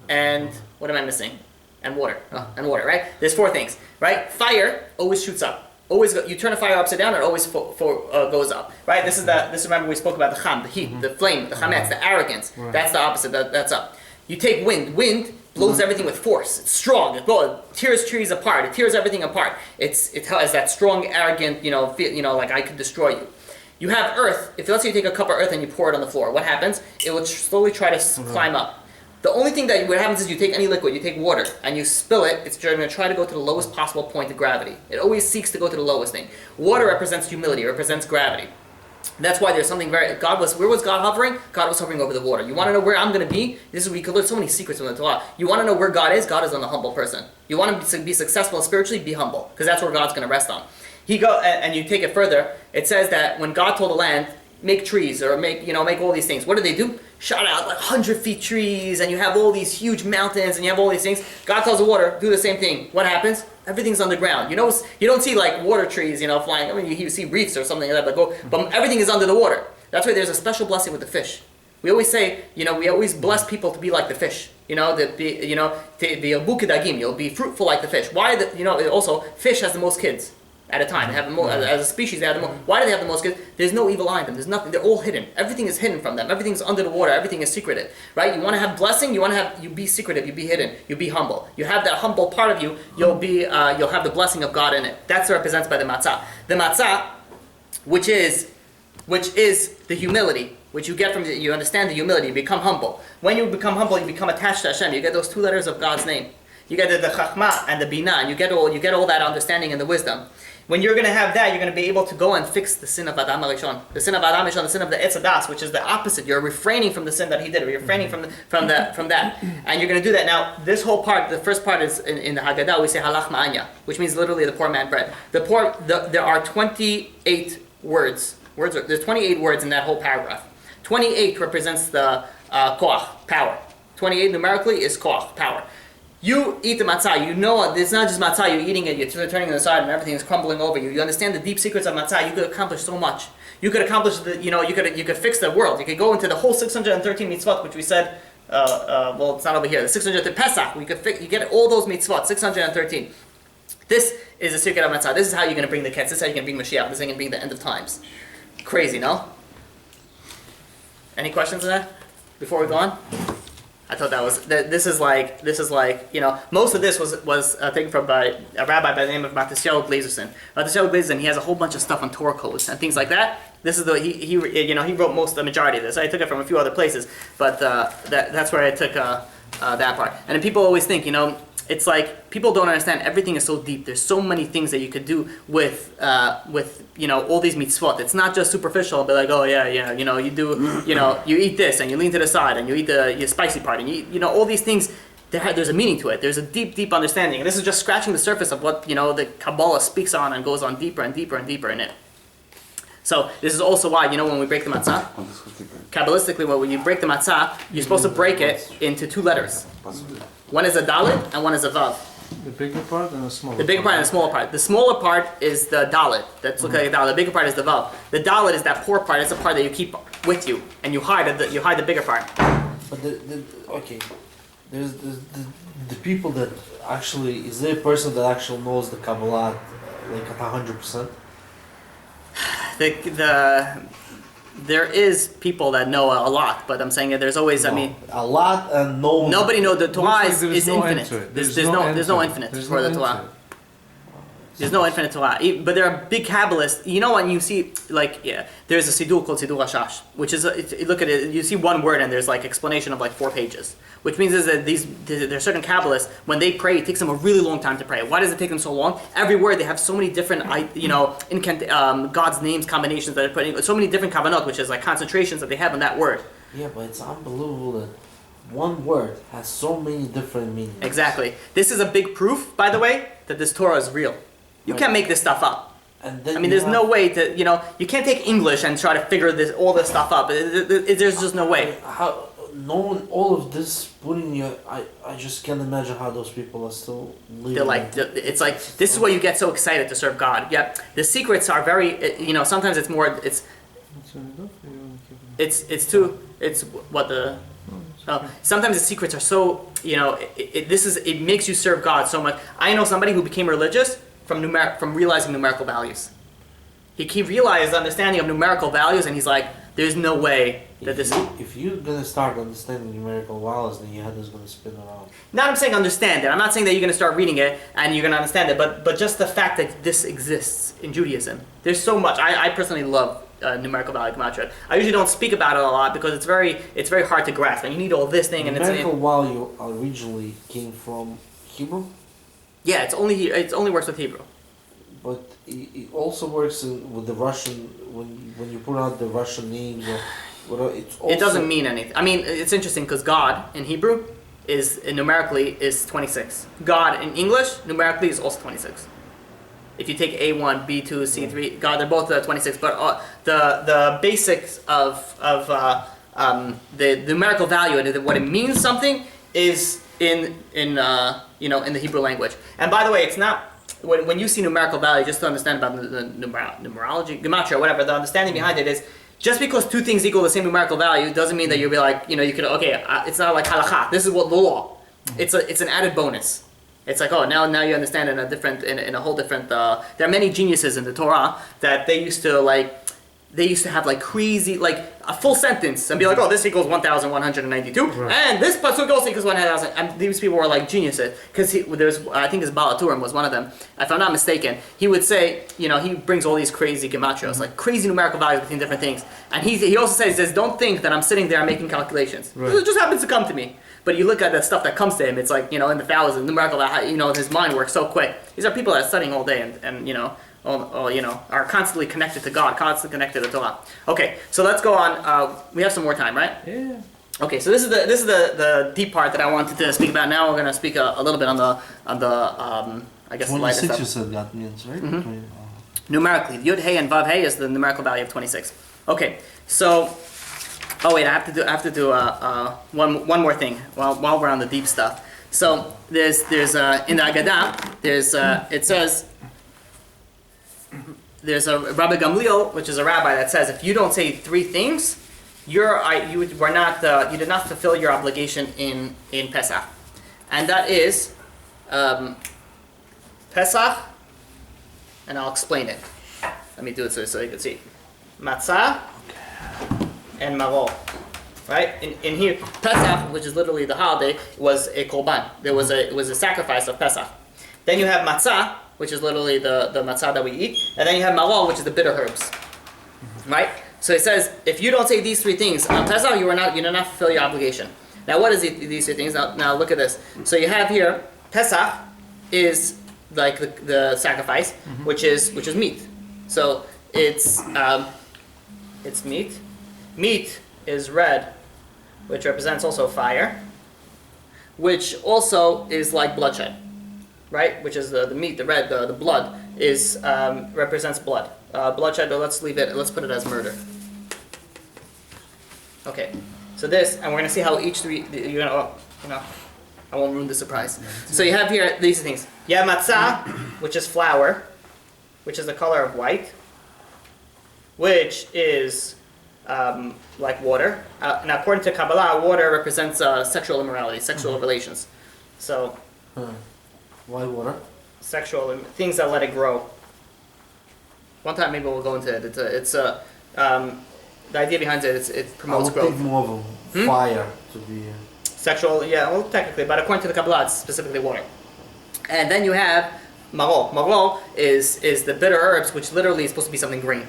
and what am I missing? And water. And water, right? There's 4 things, right? Fire always shoots up. You turn a fire upside down, it always goes up, right? This remember we spoke about the cham, the heat, the flame, the chametz, the arrogance. Right. That's the opposite. That's up. You take wind. Wind blows everything with force. It's strong. It tears trees apart. It tears everything apart. It has that strong, arrogant, like I could destroy you. You have earth. If let's say you take a cup of earth and you pour it on the floor, what happens? It will slowly try to climb up. The only thing what happens is you take any liquid, you take water, and you spill it, it's going to try to go to the lowest possible point of gravity. It always seeks to go to the lowest thing. Water represents humility, represents gravity. That's why there's something where was God hovering? God was hovering over the water. You want to know where I'm going to be? We could learn so many secrets from the Torah. You want to know where God is? God is on the humble person. You want to be successful spiritually? Be humble, because that's where God's going to rest on. And you take it further. It says that when God told the land, make trees or make all these things. What did they do? Shot out like 100-foot trees, and you have all these huge mountains, and you have all these things. God tells the water, do the same thing. What happens? Everything's underground. You don't see like water trees, flying. I mean, you see reefs or something like that, but everything is under the water. That's why there's a special blessing with the fish. We always say, we always bless people to be like the fish. You'll be fruitful like the fish. Why? Also, fish has the most kids at a time. They have as a species, they have the most. Why do they have the most kids? There's no evil eye in them. There's nothing. They're all hidden. Everything is hidden from them. Everything's under the water. Everything is secretive, right? You want to have blessing. You be secretive. You be hidden. You be humble. You have that humble part of you. You'll have the blessing of God in it. That's represented by the matzah. The matzah, which is the humility, which you get from you understand the humility. You become humble. When you become humble, you become attached to Hashem. You get those 2 letters of God's name. You get the chachma and the binah, and you get all that understanding and the wisdom. When you're going to have that, you're going to be able to go and fix the sin of Adam HaRishon. The sin of Adam HaRishon, the sin of the Etz Hadas, which is the opposite. You're refraining from the sin that he did. You're refraining from that. And you're going to do that. Now, this whole part, the first part is in the Haggadah, we say halach ma'anya, which means literally the poor man bread. There are 28 words. There's 28 words in that whole paragraph. 28 represents the koach, power. 28 numerically is koach, power. You eat the matzah, it's not just matzah, you're eating it, you're turning it aside and everything is crumbling over you. You understand the deep secrets of matzah, you could accomplish so much. You could accomplish you could fix the world. You could go into the whole 613 mitzvot, which we said, it's not over here, the 600 Pesach, you get all those mitzvot, 613. This is the secret of matzah. This is how you're going to bring the ketz, this is how you're going to bring Mashiach, this is how you're going to bring the end of times. Crazy, no? Any questions on that before we go on? I thought this is like most of this was taken from by a rabbi by the name of Matisyahu Glazerson. Matisyahu Glazerson, he has a whole bunch of stuff on Torah codes and things like that. This is he wrote the majority of this. I took it from a few other places, but that's where I took that part. And then people always think, it's like people don't understand. Everything is so deep. There's so many things that you could do with all these mitzvot. It's not just superficial. But like, oh yeah, you do, you eat this and you lean to the side and you eat your spicy part and you eat, all these things. There's a meaning to it. There's a deep understanding. And this is just scratching the surface of what the Kabbalah speaks on and goes on deeper and deeper and deeper in it. So this is also why when we break the matzah, Kabbalistically, when you break the matzah, you're supposed to break it into 2 letters. One is a dalet and one is a vav. The bigger part and the smaller part. The bigger part and the smaller part. The smaller part is the dalet. That's looks like a dalet. The bigger part is the vav. The dalet is that poor part. It's the part that you keep with you, and you hide the bigger part. But there's the people that actually, is there a person that actually knows the Kabbalah like at 100%? There is people that know a lot, but I'm saying that there's always, a lot and no. Nobody knows. The Torah is infinite. There's no infinite for the Torah. There's no infinite Torah. But there are big Kabbalists. When you see, there's a Siddur called Siddur Hashash, which is, look at it, you see one word and there's explanation of 4 pages. Which means is that there are certain Kabbalists, when they pray, it takes them a really long time to pray. Why does it take them so long? Every word, they have so many different, God's names combinations that they're putting, so many different kavanot, which is concentrations that they have in that word. Yeah, but it's unbelievable that one word has so many different meanings. Exactly. This is a big proof, by the way, that this Torah is real. You can't make this stuff up. And then I mean, there's no way to, you can't take English and try to figure all this stuff up. There's just no way. How knowing all of this, putting you, I just can't imagine how those people are still living. They're like, it's like, this is why you get so excited to serve God. Yeah, the secrets are very, sometimes it's more, sometimes the secrets are so, it makes you serve God so much. I know somebody who became religious from realizing numerical values. He realized the understanding of numerical values, and he's like, there's no way that if you're gonna start understanding numerical values, then your head is gonna spin around. Not I'm saying understand it. I'm not saying that you're gonna start reading it and you're gonna understand it, but just the fact that this exists in Judaism. There's so much. I personally love numerical value gematria. I usually don't speak about it a lot because it's very hard to grasp, and you need all this thing. And numerical value originally came from Hebrew. Yeah, it only works with Hebrew. But it also works with the Russian, when you put out the Russian names, it doesn't mean anything. I mean, it's interesting because God in Hebrew is numerically is 26. God in English numerically is also 26. If you take A1, B2, C3, God, they're both 26. But the basics of the numerical value and what it means something is in the Hebrew language. And by the way, it's not. When you see numerical value, just to understand about the numerology, gematria, whatever, the understanding behind it is, just because two things equal the same numerical value doesn't mean that you'll be like, you could, it's not like halakha, this is what the law. It's an added bonus. It's like, now you understand in a whole different, there are many geniuses in the Torah that they used to have like crazy, like a full sentence and be like, this equals 1,192, right. And this pasuk also equals 1,000. And these people were like geniuses because I think his Baal HaTurim was one of them. If I'm not mistaken, he would say, he brings all these crazy gematrios, like crazy numerical values between different things. And he also says, don't think that I'm sitting there making calculations. Right. It just happens to come to me. But you look at the stuff that comes to him, it's like, in the thousands, numerical, his mind works so quick. These are people that are studying all day and are constantly connected to God, constantly connected to Torah. Okay, so let's go on. We have some more time, right? Yeah. Okay, so this is the deep part that I wanted to speak about. Now we're going to speak a little bit on the I guess 26 you said that means, right? Mm-hmm. Numerically, Yud Hey and Vav Hey is the numerical value of 26. Okay, so I have to do one more thing while we're on the deep stuff. So there's in the Agadah it says. There's a Rabbi Gamliel, which is a rabbi, that says if you don't say three things, you did not fulfill your obligation in Pesach, and that is Pesach, and I'll explain it. Let me do it so you can see. Matzah and maror, right? In here, Pesach, which is literally the holiday, was a korban. It was a sacrifice of Pesach. Then you have matzah, which is literally the matzah that we eat, and then you have maror, which is the bitter herbs, right? So it says, if you don't say these three things on Pesach, you do not fulfill your obligation. Now, what is these three things? Now look at this. So you have here, Pesach is like the sacrifice, which is meat. So it's meat. Meat is red, which represents also fire, which also is like bloodshed. Right, which is the meat, the red, the blood is represents blood. Bloodshed. Let's leave it. Let's put it as murder. Okay, so this, and we're gonna see how each three. I won't ruin the surprise. So you have here these things. You have matzah, which is flour, which is the color of white, which is like water. Now, according to Kabbalah, water represents sexual immorality, sexual relations. So. Why water? Sexual things that let it grow. One time maybe we'll go into it. The idea behind it promotes growth. I would think more of a fire to be sexual. Yeah, well, technically, but according to the Kabbalah, it's specifically water. And then you have maror. Maror is the bitter herbs, which literally is supposed to be something green,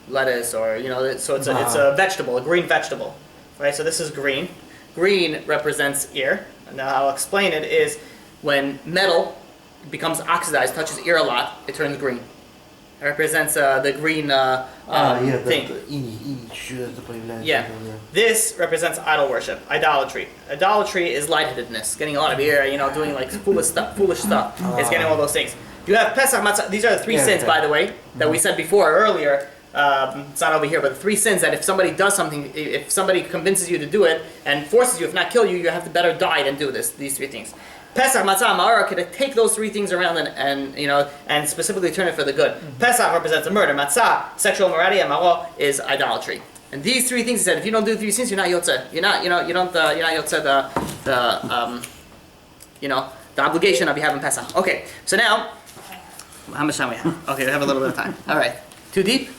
lettuce or so it's a vegetable, a green vegetable, right? So this is green. Green represents ear. Now I'll explain it is. When metal becomes oxidized, touches air a lot, it turns green. It represents the green thing. This represents idol worship, idolatry. Idolatry is lightheadedness, getting a lot of air, doing like foolish stuff. It's getting all those things. You have Pesach Matzah. These are the three sins, by the way, that we said before earlier. It's not over here, but the three sins that if somebody does something, if somebody convinces you to do it and forces you, if not kill you, you have to better die than do this. These three things. Pesach, Matzah, Ma'ara could take those three things around and specifically turn it for the good. Pesach represents a murder. Matzah, sexual immorality, and Ma'ara is idolatry. And these three things, he said, if you don't do these things, you're not yotzeh. You're not yotzeh the obligation of you having Pesach. Okay, so now, how much time we have? Okay, we have a little bit of time. All right, too deep?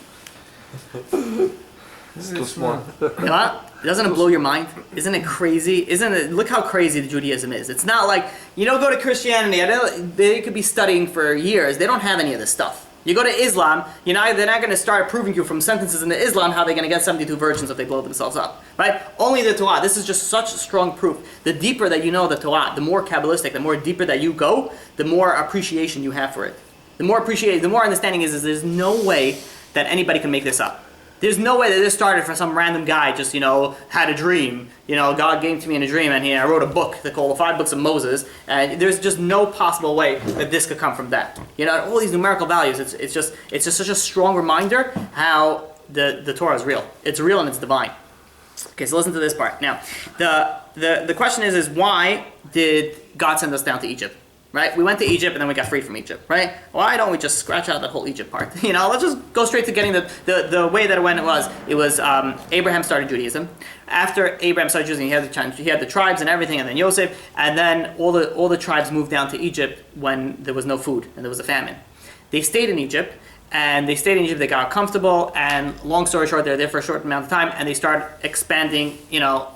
This is small. You know what? Doesn't it blow your mind? Isn't it crazy? Look how crazy the Judaism is. It's not like, go to Christianity, they could be studying for years. They don't have any of this stuff. You go to Islam, they're not going to start proving you from sentences in Islam how they're going to get 72 virgins if they blow themselves up. Right? Only the Torah. This is just such strong proof. The deeper that you know the Torah, the more Kabbalistic, the more deeper that you go, the more appreciation you have for it. The more understanding is there's no way that anybody can make this up. There's no way that this started from some random guy just, had a dream. God gave to me in a dream and I wrote a book called The 5 Books of Moses. And there's just no possible way that this could come from that. All these numerical values, it's just such a strong reminder how the Torah is real. It's real and it's divine. Okay, so listen to this part. Now, the question is why did God send us down to Egypt? Right? We went to Egypt and then we got free from Egypt, right? Why don't we just scratch out the whole Egypt part? Let's just go straight to getting the way that it was. It was Abraham started Judaism. After Abraham started Judaism, he had the tribes and everything, and then Yosef, and then all the tribes moved down to Egypt when there was no food and there was a famine. They stayed in Egypt, they got comfortable, and long story short, they're there for a short amount of time, and they started expanding,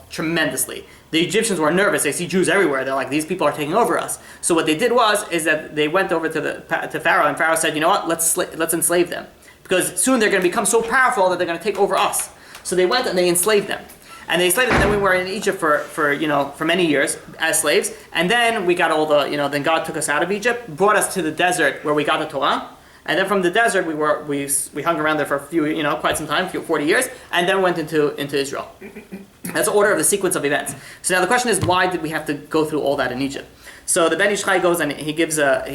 tremendously. The Egyptians were nervous. They see Jews everywhere. They're like, these people are taking over us. So what they did is that they went over to Pharaoh, and Pharaoh said, you know what, let's enslave them. Because soon they're going to become so powerful that they're going to take over us. So they went and they enslaved them. And they enslaved them, and then we were in Egypt for many years as slaves. And then we got then God took us out of Egypt, brought us to the desert where we got the Torah. And then from the desert, we hung around there for quite some time, 40 years, and then went into Israel. That's the order of the sequence of events. So now the question is, why did we have to go through all that in Egypt? So the Ben Ish Chai goes and he gives a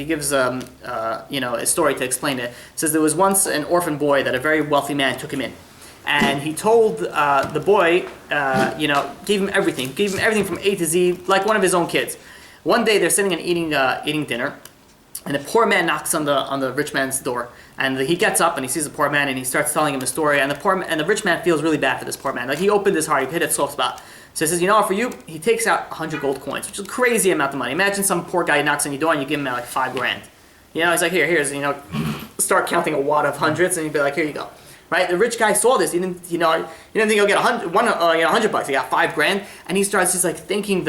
story to explain it. It says there was once an orphan boy that a very wealthy man took him in, and he told the boy, gave him everything from A to Z, like one of his own kids. One day they're sitting and eating dinner. And a poor man knocks on the rich man's door, and he gets up and he sees the poor man and he starts telling him a story. And the rich man feels really bad for this poor man. Like he opened his heart, he hit a soft spot. So he says, for you, he takes out 100 gold coins, which is a crazy amount of money. Imagine some poor guy knocks on your door and you give him like $5,000. He's like, here's start counting a wad of hundreds, and he'd be like, here you go. Right? The rich guy saw this. He didn't think he'll get $100. He got $5,000, and he starts just like thanking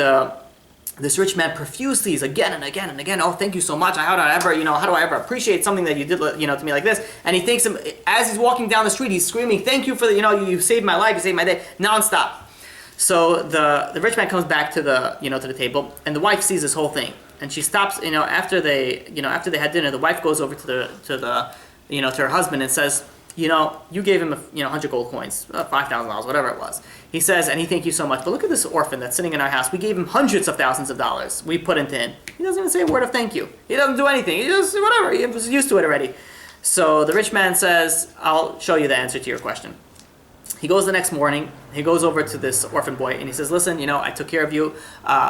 this rich man profusely, again and again and again. Oh, thank you so much. How do I ever appreciate something that you did, to me like this? And he thanks him as he's walking down the street. He's screaming, "Thank you for you saved my life. You saved my day," nonstop. So the rich man comes back to the table, and the wife sees this whole thing, and she stops. After they had dinner, the wife goes over to her husband and says, you gave him 100 gold coins, $5,000, whatever it was. He says, and he thank you so much, but look at this orphan that's sitting in our house. We gave him hundreds of thousands of dollars we put into him. He doesn't even say a word of thank you. He doesn't do anything. He just, whatever, he was used to it already. So the rich man says, I'll show you the answer to your question. He goes the next morning, he goes over to this orphan boy, and he says, listen, I took care of you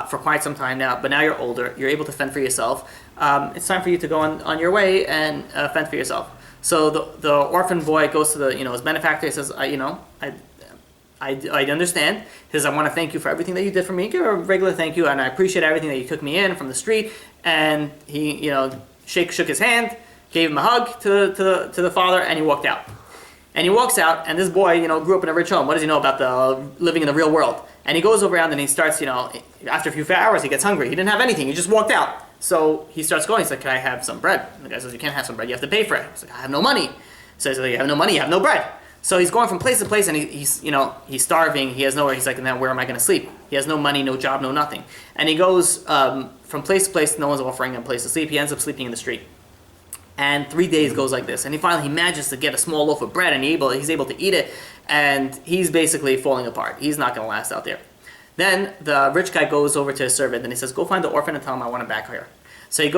for quite some time now, but now you're older, you're able to fend for yourself. It's time for you to go on your way and fend for yourself. So the orphan boy goes to his benefactor. He says, I understand. He says, I want to thank you for everything that you did for me. Give a regular thank you, and I appreciate everything that you took me in from the street. And he, shook his hand, gave him a hug to the father, and he walked out. And he walks out, and this boy, grew up in a rich home. What does he know about living in the real world? And he goes around and he starts, after a few hours, he gets hungry. He didn't have anything. He just walked out. So he starts going. He's like, can I have some bread? And the guy says, you can't have some bread. You have to pay for it. He's like, I have no money. So he's like, you have no money, you have no bread. So he's going from place to place, and he's starving. He has nowhere. He's like, now where am I going to sleep? He has no money, no job, no nothing. And he goes from place to place. No one's offering him a place to sleep. He ends up sleeping in the street. And 3 days goes like this. And he finally manages to get a small loaf of bread, and he's able to eat it. And he's basically falling apart. He's not going to last out there. Then the rich guy goes over to his servant, and he says, go find the orphan and tell him I want him back here. So he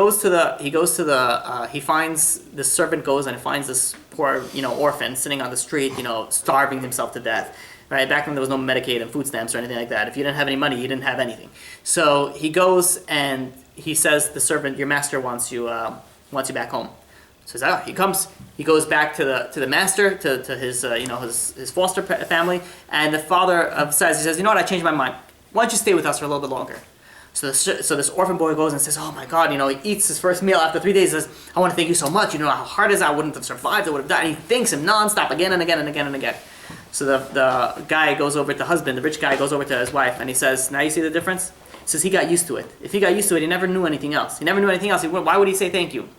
finds the servant goes and finds this poor, orphan sitting on the street, starving himself to death. Right? Back then there was no Medicaid and food stamps or anything like that. If you didn't have any money, you didn't have anything. So he goes and he says, the servant, your master wants you back home. So he goes back to the master, to his his foster family, and the father says, you know what, I changed my mind. Why don't you stay with us for a little bit longer? So this orphan boy goes and says, oh my God, he eats his first meal after 3 days. He says, I want to thank you so much. How hard it is. I wouldn't have survived. I would have died. And he thanks him nonstop again and again and again and again. So the guy goes over to the husband, the rich guy goes over to his wife, and he says, now you see the difference? He says he got used to it. If he got used to it, he never knew anything else. Why would he say thank you?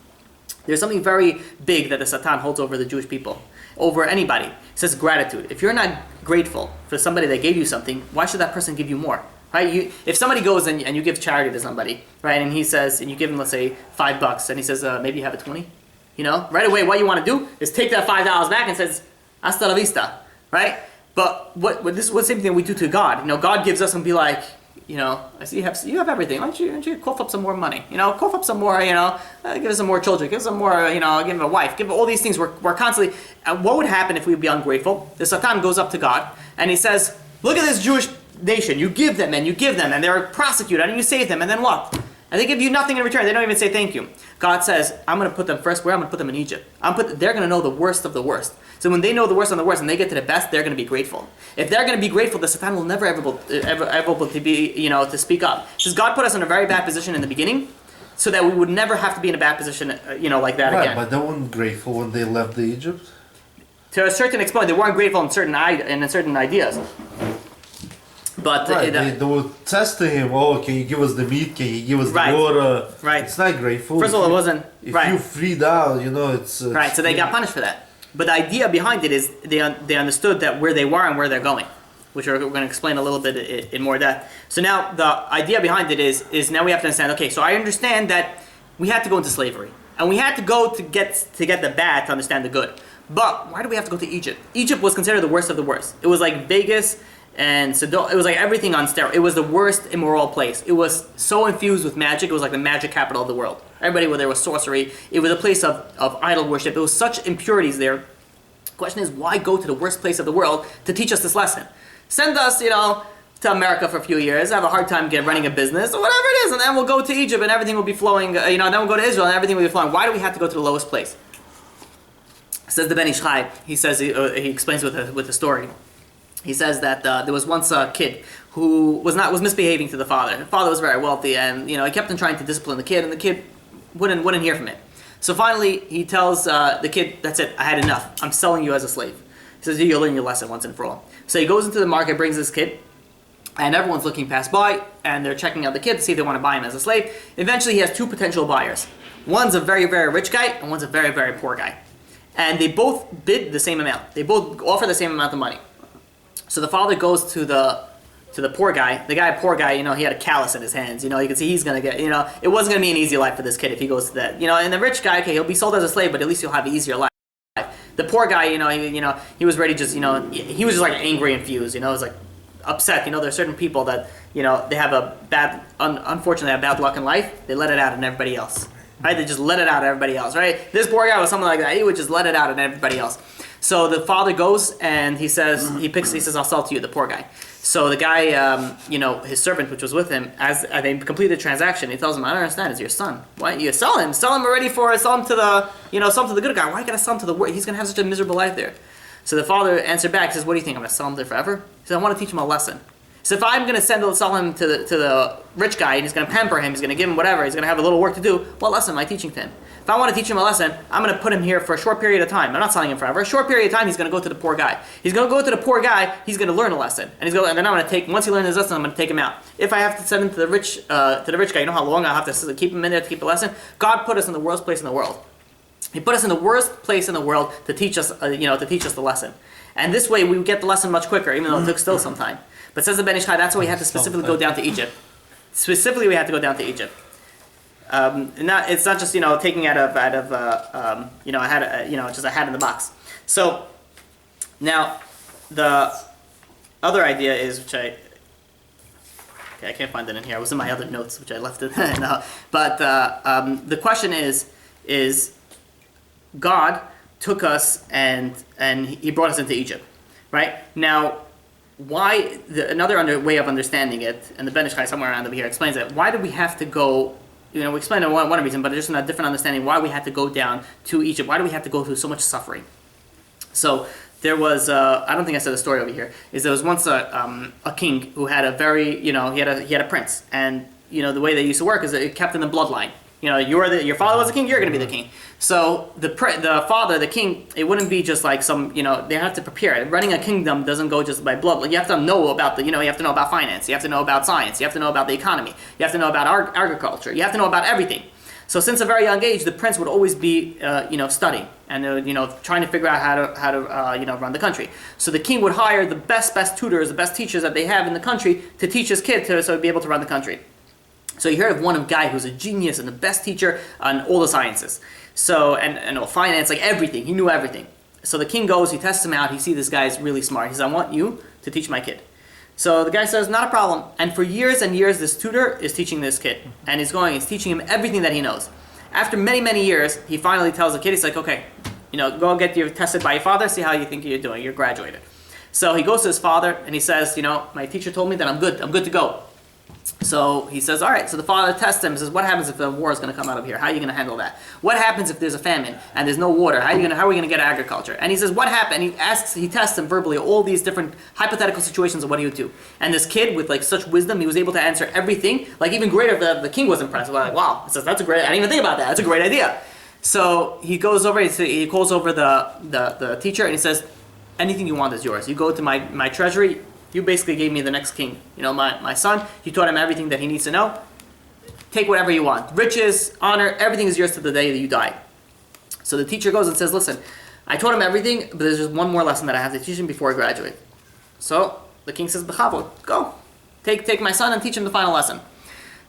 There's something very big that the Satan holds over the Jewish people, over anybody. It says gratitude. If you're not grateful for somebody that gave you something, why should that person give you more? Right? If somebody goes and you give charity to somebody, right, and he says, and you give him, let's say, $5, and he says, maybe you have a 20, right away, what you want to do is take that $5 back and says, hasta la vista, right? But what the same thing we do to God. God gives us and be like, I see you have everything. Why don't you cough up some more money? Cough up some more. Give us some more children. Give us some more. Give him a wife. Give all these things. We're constantly. What would happen if we would be ungrateful? The Satan goes up to God and he says, "Look at this Jewish nation. You give them, and they're prosecuted, and you save them, and then what? And they give you nothing in return. They don't even say thank you." God says, "I'm going to put them first. Where? I'm going to put them in Egypt. They're going to know the worst of the worst. So when they know the worst of the worst and they get to the best, they're going to be grateful. If they're going to be grateful, the Satan will never ever able to be, to speak up. Says God put us in a very bad position in the beginning, so that we would never have to be in a bad position, like that again. But they weren't grateful when they left the Egypt. To a certain extent, they weren't grateful in certain ideas. But they were testing him. Oh, can you give us the meat? Can you give us the water? Right. It's not grateful. First of all, it wasn't. If you freed out, it's right. So they got punished for that. But the idea behind it is they understood that where they were and where they're going, which we're going to explain a little bit in more depth. So now the idea behind it is now we have to understand. Okay, so I understand that we had to go into slavery, and we had to go to get the bad to understand the good. But why do we have to go to Egypt? Egypt was considered the worst of the worst. It was like Vegas and Sodom. It was like everything on steroids. It was the worst immoral place. It was so infused with magic. It was like the magic capital of the world. Everybody where there was sorcery. It was a place of idol worship. There was such impurities there. The question is, why go to the worst place of the world to teach us this lesson? Send us, to America for a few years, have a hard time running a business, or whatever it is, and then we'll go to Egypt and everything will be flowing, then we'll go to Israel and everything will be flowing. Why do we have to go to the lowest place? Says the Ben Ish Chai, he says, he explains with a story. He says that there was once a kid who was misbehaving to the father. The father was very wealthy, and he kept on trying to discipline the kid, and the kid wouldn't hear from it. So finally, he tells the kid, "That's it. I had enough. I'm selling you as a slave." He says, "You'll learn your lesson once and for all." So he goes into the market, brings this kid, and everyone's looking pass by, and they're checking out the kid to see if they want to buy him as a slave. Eventually, he has two potential buyers. One's a very, very rich guy, and one's a very, very poor guy. And they both bid the same amount. They both offer the same amount of money. So the father goes to the poor guy. The poor guy, he had a callus in his hands. You can see he's going to get, it wasn't going to be an easy life for this kid if he goes to that. And the rich guy, okay, he'll be sold as a slave, but at least he'll have an easier life. The poor guy, he was ready just, he was just like angry and fused, it was like upset. There are certain people that, they have unfortunately have bad luck in life. They let it out on everybody else. Right? They just let it out on everybody else, right? This poor guy was something like that. He would just let it out on everybody else. So the father goes and he says, I'll sell to you, the poor guy. So the guy, his servant, which was with him, as they complete the transaction, he tells him, "I don't understand, it's your son. Why you sell him already sell him to the good guy. Why gotta sell him to the worst? He's gonna have such a miserable life there." So the father answered back, he says, "What do you think? I'm gonna sell him there forever?" He says, "I want to teach him a lesson." So if I'm gonna sell him to the rich guy and he's gonna pamper him, he's gonna give him whatever, he's gonna have a little work to do, what lesson am I teaching to him? If I want to teach him a lesson, I'm going to put him here for a short period of time. I'm not selling him forever. A short period of time, he's going to go to the poor guy. He's going to go to the poor guy. He's going to learn a lesson, and then I'm going to take. Once he learns his lesson, I'm going to take him out. If I have to send him to the rich guy, you know how long I have to keep him in there to keep a lesson. God put us in the worst place in the world. He put us in the worst place in the world to teach us, the lesson. And this way, we get the lesson much quicker, even though it took still some time. But says the Ben Ish Chai, that's why we had to specifically go down to Egypt. Specifically, we had to go down to Egypt. It's not just taking out of just a hat in the box. So now the other idea is, which Okay, I can't find it in here. It was in my other notes, which I left it. No. But the question is God took us and He brought us into Egypt, right? Now, why? Another way of understanding it, and the Ben Ish Chai somewhere around over here explains it. Why did we have to go? We explained it one reason, but just in a different understanding why we had to go down to Egypt. Why do we have to go through so much suffering? So there was, I don't think I said the story over here, is there was once a king who had a very, he had a prince, and the way they used to work is that it kept in the bloodline. Your father was a king, you're going to be the king. So the father, the king, it wouldn't be just like some, they have to prepare it. Running a kingdom doesn't go just by blood. Like you have to know about you have to know about finance, you have to know about science, you have to know about the economy, you have to know about agriculture, you have to know about everything. So since a very young age, the prince would always be, studying and trying to figure out how to run the country. So the king would hire the best tutors, the best teachers that they have in the country to teach his kid so he'd be able to run the country. So you heard of one guy who's a genius and the best teacher on all the sciences. So and finance, like everything, he knew everything. So the king goes, he tests him out. He sees this guy's really smart. He says, "I want you to teach my kid." So the guy says, "Not a problem." And for years and years, this tutor is teaching this kid. And he's teaching him everything that he knows. After many, many years, he finally tells the kid, he's like, "Okay, go get you tested by your father, see how you think you're doing. You're graduated." So he goes to his father and he says, "My teacher told me that I'm good to go." So he says, all right. So the father tests him and says, what happens if a war is going to come out of here? How are you going to handle that? What happens if there's a famine and there's no water? How are we going to get agriculture? And he says, what happened? He tests him verbally all these different hypothetical situations of what he would do. And this kid with such wisdom, he was able to answer everything, even greater. The king was impressed. Like, wow, he says, that's a great, I didn't even think about that. That's a great idea. So he goes over, he calls over the teacher and he says, anything you want is yours. You go to my treasury. You basically gave me the next king. My son, you taught him everything that he needs to know. Take whatever you want. Riches, honor, everything is yours to the day that you die. So the teacher goes and says, listen, I taught him everything, but there's just one more lesson that I have to teach him before I graduate. So the king says, B'chavod, go. Take my son and teach him the final lesson.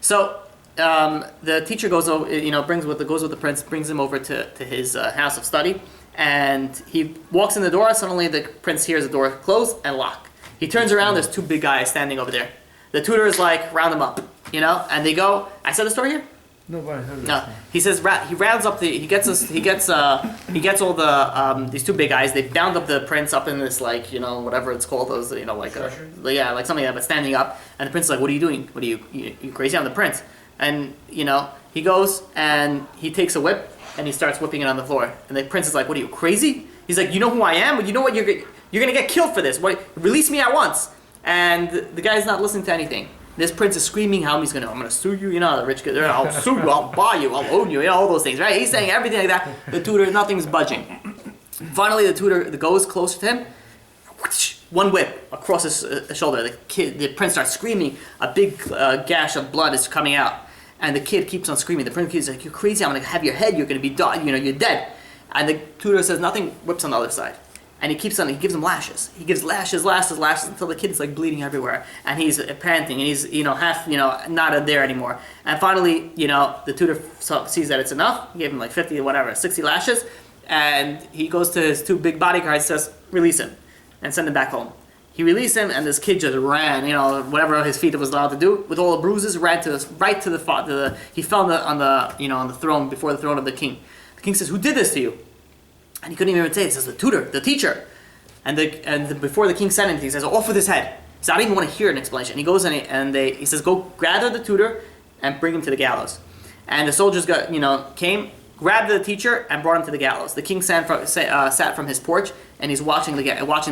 So the teacher goes over, goes with the prince, brings him over to his house of study, and he walks in the door. Suddenly the prince hears the door close and lock. He turns around, there's two big guys standing over there. The tutor is like, round them up, and they go, I said the story here? No, but I heard No. He says, he rounds up he gets all the, these two big guys, they bound up the prince up in this, whatever it's called, those, like something like that, but standing up, and the prince is like, what are you doing? What are you crazy? I'm the prince. And, he goes and he takes a whip and he starts whipping it on the floor. And the prince is like, what are you, crazy? He's like, you know who I am? You know what, you're going to get killed for this. Release me at once. And the guy's not listening to anything. This prince is screaming how I'm going to sue you, the rich kid, I'll sue you, I'll buy you, I'll own you, all those things, right? He's saying everything like that. The tutor, nothing's budging. Finally, the tutor goes closer to him, one whip across his shoulder. The prince starts screaming. A big gash of blood is coming out. And the kid keeps on screaming. The prince is like, you're crazy, I'm going to have your head, you're going to be you're dead. And the tutor says nothing, whips on the other side. And he gives him lashes. He gives lashes until the kid's bleeding everywhere. And he's panting and he's, half, not there anymore. And finally, the tutor sees that it's enough. He gave him 50 or whatever, 60 lashes. And he goes to his two big bodyguards and says, release him and send him back home. He released him and this kid just ran, whatever his feet was allowed to do, with all the bruises, ran right to the he fell on the throne, before the throne of the king. The king says, who did this to you? And he couldn't even say it. He says, the tutor, the teacher. And before the king said anything, he says, off with his head. He says, I don't even want to hear an explanation. He goes he says, go gather the tutor and bring him to the gallows. And the soldiers came, grabbed the teacher and brought him to the gallows. The king sat from his porch and he's watching the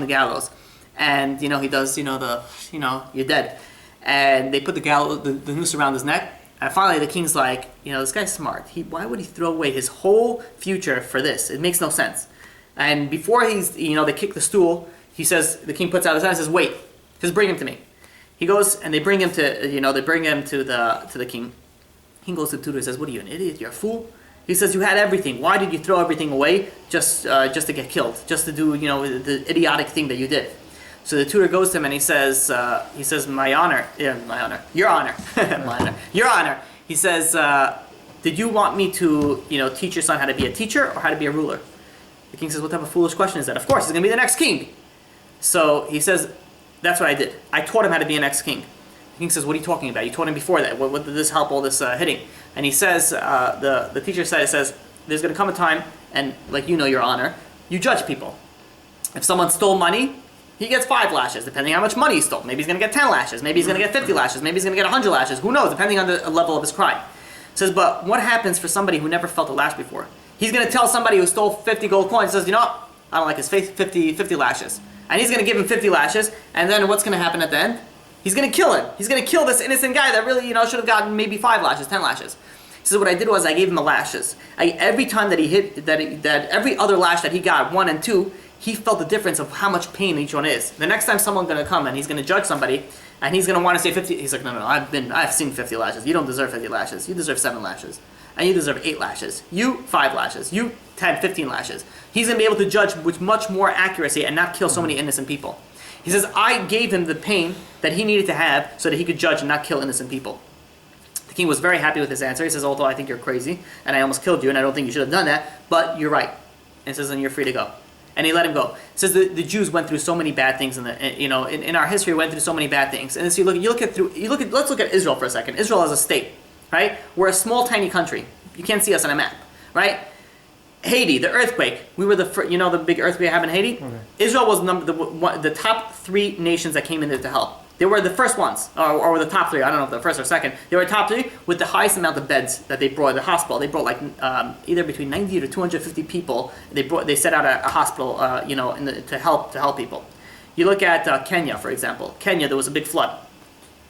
gallows. And he does you're dead. And they put the noose around his neck. And finally, the king's like, this guy's smart. Why would he throw away his whole future for this? It makes no sense. And before they kick the stool, the king puts out his hand and says, wait, just bring him to me. He goes and they bring him to the king. King goes to the tutor and says, what are you, an idiot? You're a fool? He says, you had everything. Why did you throw everything away just to get killed? Just to do, the idiotic thing that you did? So the tutor goes to him and he says, my honor, your honor, my honor, your honor. He says, did you want me to, teach your son how to be a teacher or how to be a ruler? The king says, what type of foolish question is that? Of course, he's going to be the next king. So he says, that's what I did. I taught him how to be a next king. The king says, what are you talking about? You told him before that. What did this help, all this hitting? And he says, the teacher says, there's going to come a time, and like your honor, you judge people. If someone stole money, he gets 5 lashes, depending on how much money he stole. Maybe he's going to get 10 lashes. Maybe he's going to get 50 lashes. Maybe he's going to get 100 lashes. Who knows, depending on the level of his crime. It says, but what happens for somebody who never felt a lash before? He's going to tell somebody who stole 50 gold coins, says, you know what? I don't like his face, 50 lashes. And he's going to give him 50 lashes, and then what's going to happen at the end? He's going to kill him. He's going to kill this innocent guy that really, should have gotten maybe 5 lashes, 10 lashes. He says, what I did was I gave him the lashes. Every time that he hit, that every other lash that he got, 1 and 2, he felt the difference of how much pain each one is. The next time someone's going to come and he's going to judge somebody, and he's going to want to say 50, he's like, no, I've seen 50 lashes. You don't deserve 50 lashes. You deserve 7 lashes. And you deserve 8 lashes. You, 5 lashes. You, 10, 15 lashes. He's going to be able to judge with much more accuracy and not kill so many innocent people. He says, I gave him the pain that he needed to have so that he could judge and not kill innocent people. The king was very happy with his answer. He says, although I think you're crazy, and I almost killed you, and I don't think you should have done that, but you're right. And he says, then you're free to go. And he let him go. It says the Jews went through so many bad things in our history. Went through so many bad things. And so let's look at Israel for a second. Israel as a state, right? We're a small, tiny country. You can't see us on a map, right? Haiti, the earthquake. We were the big earthquake happened in Haiti. Okay. Israel was the top 3 nations that came in there to help. They were the first ones, or the top 3. I don't know if the first or second. They were top 3 with the highest amount of beds that they brought. The hospital, they brought like either between 90 to 250 people. They set out a hospital, to help people. You look at Kenya, for example. Kenya, there was a big flood,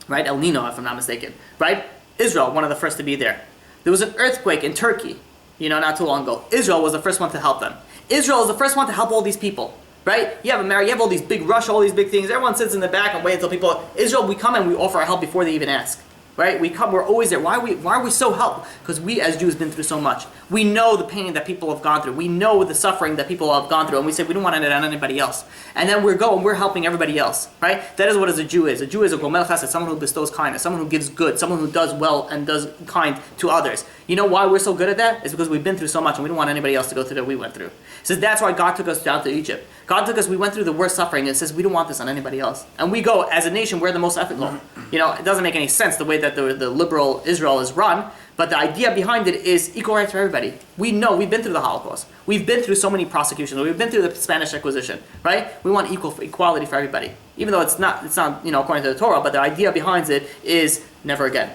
right? El Nino, if I'm not mistaken, right? Israel, one of the first to be there. There was an earthquake in Turkey, not too long ago. Israel was the first one to help them. Israel is the first one to help all these people. Right? You have America, you have all these big Russia, all these big things. Everyone sits in the back and waits until people. Israel, we come and we offer our help before they even ask. Right? We come, we're always there. Why are we so helpful? Because we as Jews have been through so much. We know the pain that people have gone through. We know the suffering that people have gone through, and we say we don't want it on anybody else. And then we're helping everybody else. Right? That is what a Jew is. A Jew is a gomel chesed, someone who bestows kindness, someone who gives good, someone who does well and does kind to others. You know why we're so good at that? It's because we've been through so much and we don't want anybody else to go through what we went through. It says that's why God took us down to Egypt. God took us, we went through the worst suffering, and it says we don't want this on anybody else. And we go, as a nation, we're the most ethical. It doesn't make any sense the way that the liberal Israel is run, but the idea behind it is equal rights for everybody. We know, we've been through the Holocaust. We've been through so many prosecutions. We've been through the Spanish Inquisition, right? We want equality for everybody. Even though it's not according to the Torah, but the idea behind it is never again,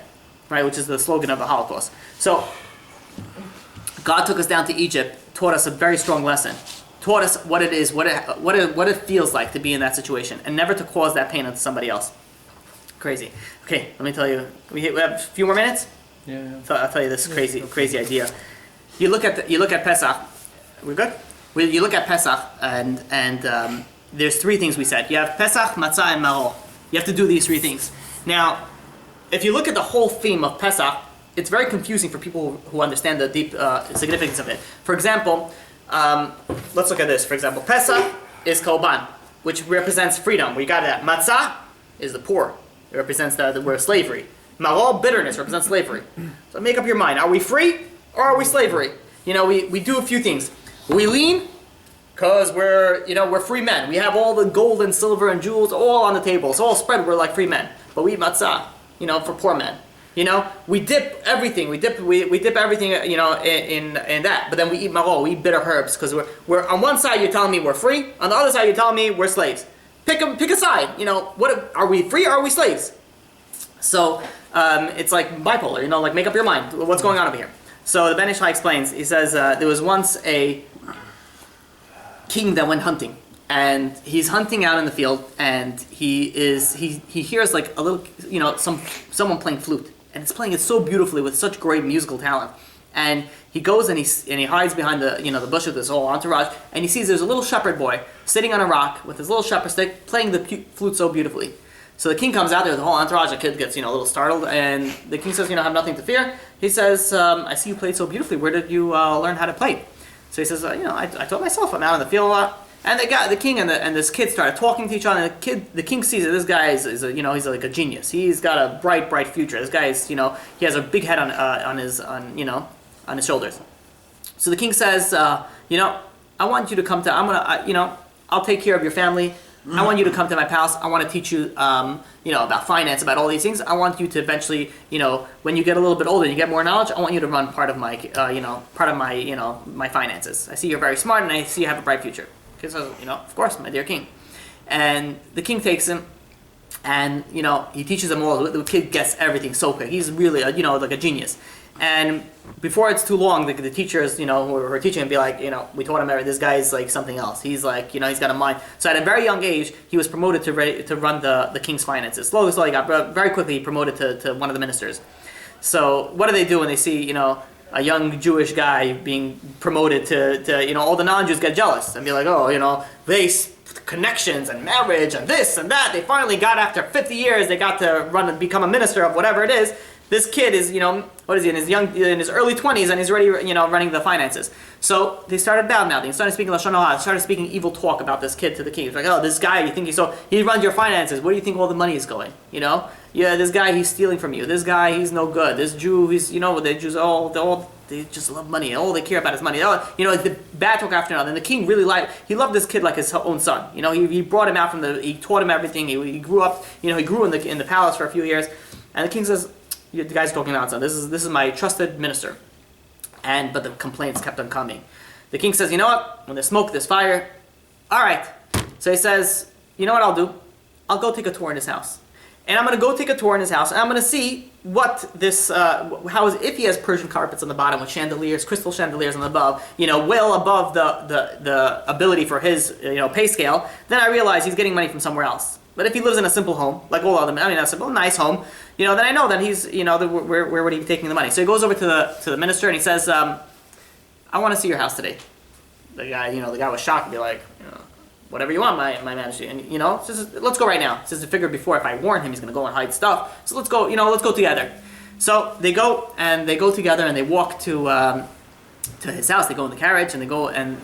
right? Which is the slogan of the Holocaust. So, God took us down to Egypt, taught us a very strong lesson. Taught us what it is, what it feels like to be in that situation, and never to cause that pain onto somebody else. Crazy. Okay, let me tell you. We have a few more minutes. Yeah. So I'll tell you this crazy idea. You look at Pesach. We're good. You look at Pesach, and there's 3 things we said. You have Pesach, Matzah, and Maror. You have to do these 3 things. Now, if you look at the whole theme of Pesach, it's very confusing for people who understand the deep significance of it. For example. Let's look at this. For example, Pesach is Korban, which represents freedom. We got that. Matzah is the poor. It represents we're slavery. Maror, bitterness, represents slavery. So make up your mind. Are we free or are we slavery? We do a few things. We lean because we're free men. We have all the gold and silver and jewels all on the table. It's all spread. We're like free men. But we eat matzah, for poor men. We dip everything. We dip everything. In that. But then we eat maror. We eat bitter herbs because we're on one side you're telling me we're free. On the other side you're telling me we're slaves. Pick a side. What are we free or are we slaves? So it's like bipolar. Like make up your mind. What's going on over here? So the Ben Ish Chai explains. He says there was once a king that went hunting. And he's hunting out in the field, and he hears like a little, someone playing flute. And it's playing it so beautifully with such great musical talent. And he goes and he hides behind the bush of this whole entourage, and he sees there's a little shepherd boy sitting on a rock with his little shepherd stick playing the flute so beautifully. So the king comes out there, the whole entourage, the kid gets a little startled, and the king says, have nothing to fear. He says, I see you played so beautifully. Where did you learn how to play? So he says, I taught myself. I'm out in the field a lot. And the king and this kid started talking to each other. And the king sees that this guy is he's like a genius. He's got a bright future. This guy is he has a big head on his shoulders. So the king says, I want you to come to. I'll take care of your family. I want you to come to my palace. I want to teach you, about finance, about all these things. I want you to eventually, when you get a little bit older and you get more knowledge, I want you to run part of my, my finances. I see you're very smart and I see you have a bright future. Okay, so, of course, my dear king. And the king takes him and, he teaches him all. The kid gets everything so quick. He's really, like a genius. And before it's too long, the teachers, who are teaching him be like, we taught him this guy's like something else. He's like, he's got a mind. So at a very young age, he was promoted to run the king's finances. Slowly, he got very quickly promoted to one of the ministers. So what do they do when they see, a young Jewish guy being promoted to all the non-Jews get jealous and be like, connections and marriage and this and that. They finally got, after 50 years, they got to run and become a minister of whatever it is. This kid is, what is he, in his early 20s, and he's already, running the finances. So they started bad-mouthing, they started speaking Lashon Hara, started speaking evil talk about this kid to the king. It's like, oh, this guy, you think he runs your finances, where do you think all the money is going, Yeah, this guy, he's stealing from you. This guy, he's no good. This Jew, he's, the Jews, they just love money. All they care about is money. The bad talk after another. And the king really he loved this kid like his own son. He brought him out he taught him everything. He grew up, he grew in the palace for a few years. And the king says, the guy's talking nonsense. This is my trusted minister. But the complaints kept on coming. The king says, you know what? When there's smoke, there's fire. All right. So he says, you know what I'll do? I'll go take a tour in his house. And I'm going to go take a tour in his house, and I'm going to see what this, if he has Persian carpets on the bottom with chandeliers, crystal chandeliers on the above, well above the ability for his, pay scale, then I realize he's getting money from somewhere else. But if he lives in a simple home, like all other men, a simple, nice home, then I know that he's, where would he be taking the money? So he goes over to the minister and he says, I want to see your house today. The guy was shocked and be like, whatever you want, my manager. And, says, let's go right now. Says, I figured before if I warn him, he's going to go and hide stuff. So let's go, let's go together. So they go together and they walk to his house. They go in the carriage and they go into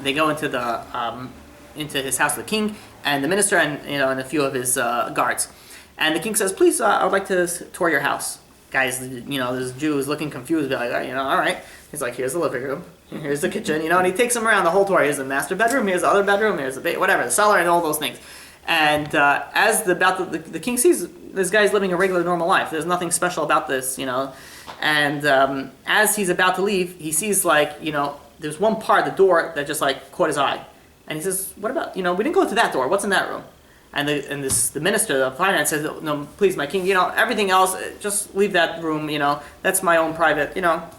his house, the king and the minister and a few of his guards. And the king says, please, I would like to tour your house. Guys, this Jew is looking confused, be like, all right. He's like, here's the living room, here's the kitchen, and he takes him around the whole tour. Here's the master bedroom, here's the other bedroom, here's the the cellar, and all those things. And as the king sees this guy's living a regular, normal life. There's nothing special about this, And as he's about to leave, he sees there's one part of the door that just caught his eye. And he says, what about, we didn't go to that door, what's in that room? And the minister of finance says, no, please, my king, everything else, just leave that room, that's my own private,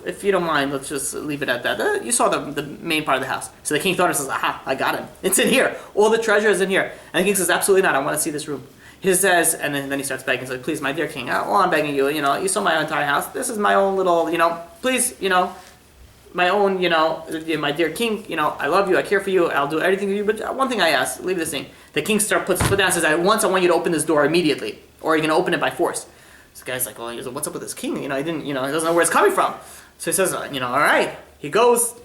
if you don't mind, let's just leave it at that. You saw the main part of the house. So the king thought and says, aha, I got him. It's in here. All the treasure is in here. And the king says, absolutely not, I want to see this room. He says, and then he starts begging, he's like, please, my dear king, I'm begging you, you saw my entire house. This is my own little, please, my own, my dear king, I love you, I care for you, I'll do everything for you, but one thing I ask, leave this thing. The king puts his foot down and says, I want someone you to open this door immediately, or you're going to open it by force. This guy's like, well, what's up with this king? He doesn't know where it's coming from. So he says, all right. He goes,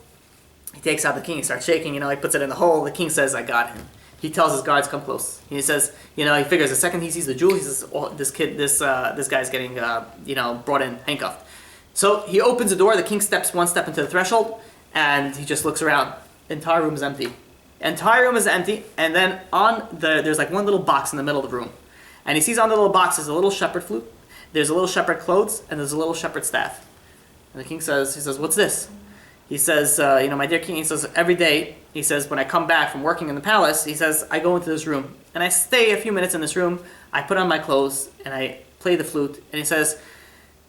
he takes out the king, he starts shaking, he puts it in the hole. The king says, I got him. He tells his guards, come close. He says, he figures the second he sees the jewel, he says, oh, this guy's getting, brought in, handcuffed. So he opens the door, the king steps one step into the threshold, and he just looks around. The entire room is empty. Entire room is empty, and then there's one little box in the middle of the room. And he sees on the little box there's a little shepherd flute, there's a little shepherd clothes, and there's a little shepherd staff. And the king says, what's this? He says, my dear king, he says, every day, he says, when I come back from working in the palace, he says, I go into this room, and I stay a few minutes in this room, I put on my clothes, and I play the flute, and he says,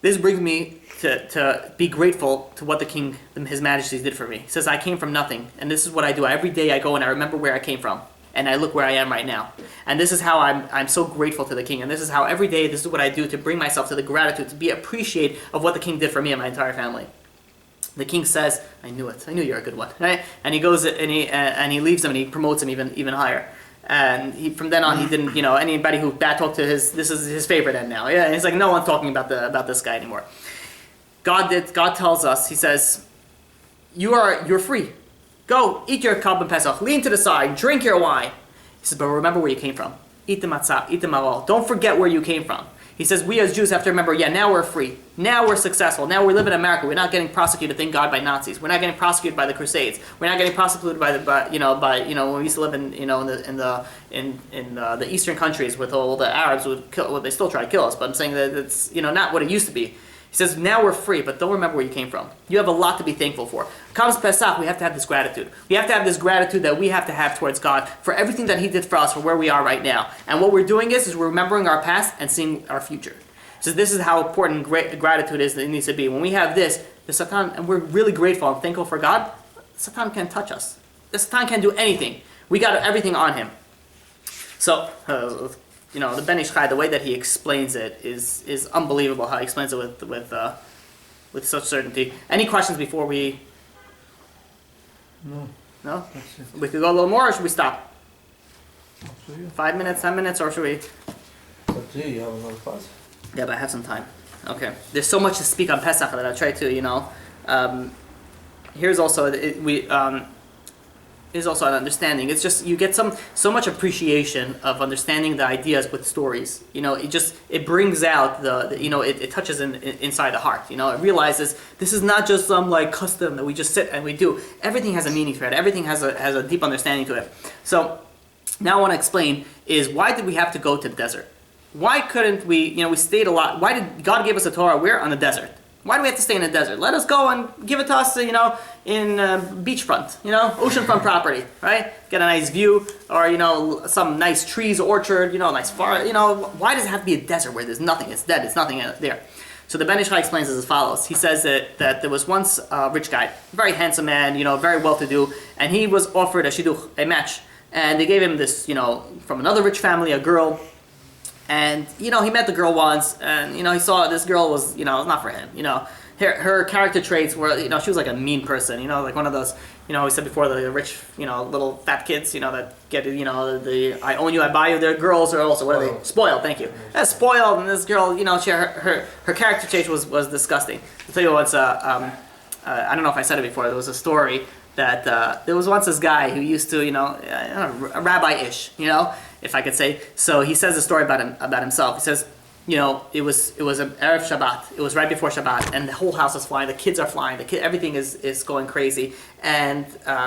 this brings me to be grateful to what the king, his majesty, did for me. He says, I came from nothing, and this is what I do. Every day I go and I remember where I came from, and I look where I am right now. And this is how I'm so grateful to the king, and this is how every day, this is what I do to bring myself to the gratitude, to be appreciative of what the king did for me and my entire family. The king says, I knew it. I knew you're a good one. Right? And he goes and he leaves him and he promotes him even higher. And from then on, he didn't, anybody who bad talked to this is his favorite end now. Yeah, he's like, no one's talking about this guy anymore. God tells us, he says, you're free. Go, eat your korban pesach, lean to the side, drink your wine. He says, but remember where you came from. Eat the matzah, eat the mawal. Don't forget where you came from. He says, we as Jews have to remember, now we're free. Now we're successful. Now we live in America. We're not getting prosecuted, thank God, by Nazis. We're not getting prosecuted by the Crusades. We're not getting prosecuted by when we used to live in the Eastern countries with all the Arabs who would kill. Well, they still try to kill us, but I'm saying that it's not what it used to be. He says, now we're free, but don't remember where you came from. You have a lot to be thankful for. Comes Pesach, we have to have this gratitude. We have to have this gratitude that we have to have towards God for everything that He did for us, for where we are right now. And what we're doing is we're remembering our past and seeing our future. So this is how important gratitude is that it needs to be. When we have this, the Satan, and we're really grateful and thankful for God, the Satan can't touch us. The Satan can't do anything. We got everything on him. So, the Ben Ish Chai, the way that he explains it is unbelievable. How he explains it with such certainty. Any questions before we? No. No. That's it. We could go a little more, or should we stop? Up to you. 5 minutes, 10 minutes, or should we? It's up to you. You have another class? Yeah, but I have some time. Okay. There's so much to speak on Pesach that I try to, here's also is also an understanding. It's just you get so much appreciation of understanding the ideas with stories. It brings out it touches inside the heart. It realizes this is not just some custom that we just sit and we do. Everything has a meaning to it. Everything has a deep understanding to it. So now I want to explain is why did we have to go to the desert? Why couldn't we? We stayed a lot. Why did God give us a Torah? We're on the desert. Why do we have to stay in the desert? Let us go and give it to us, in beachfront, oceanfront property, right? Get a nice view, or some nice trees, orchard, nice forest. Why does it have to be a desert where there's nothing? It's dead. It's nothing there. So the Ben Ish Chai explains this as follows. He says that there was once a rich guy, very handsome man, very well-to-do, and he was offered a shidduch, a match, and they gave him this, from another rich family, a girl. And, he met the girl once, and, he saw this girl was, not for him, Her character traits were, she was like a mean person, like one of those, we said before, the rich, little fat kids, that get, the I own you, I buy you, they're girls, or also, what are they? Spoiled, thank you. Spoiled, and this girl, her character trait was disgusting. I'll tell you what's, I don't know if I said it before, there was a story that there was once this guy who used to, a rabbi-ish, if I could say. So he says a story about himself. He says, it was an Erev Shabbat. It was right before Shabbat, and the whole house is flying. The kids are flying. Everything is going crazy. And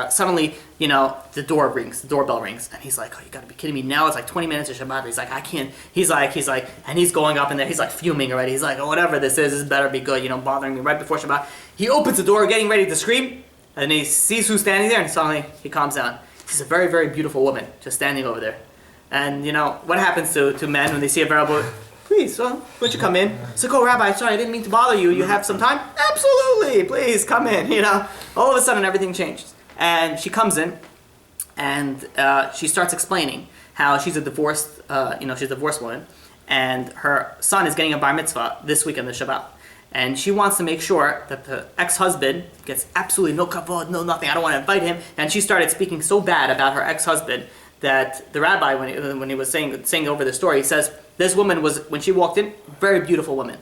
suddenly, the doorbell rings, and he's like, "Oh, you got to be kidding me! Now it's like 20 minutes of Shabbat." He's like, "I can't." He's like, and he's going up in there. He's like fuming already. He's like, "Oh, whatever this better be good." Bothering me right before Shabbat. He opens the door, getting ready to scream, and he sees who's standing there, and suddenly he calms down. He's a very, very beautiful woman just standing over there. And what happens to men when they see a very beautiful? Please, would you come in? So, oh, Rabbi, sorry, I didn't mean to bother you. You have some time? Absolutely, please come in. All of a sudden everything changed, and she comes in, and she starts explaining how she's a divorced, she's a divorced woman, and her son is getting a bar mitzvah this week on the Shabbat. And she wants to make sure that the ex-husband gets absolutely no kavod, no nothing. I don't want to invite him. And she started speaking so bad about her ex-husband that the rabbi, when he was saying over the story, he says, this woman was, when she walked in, very beautiful woman.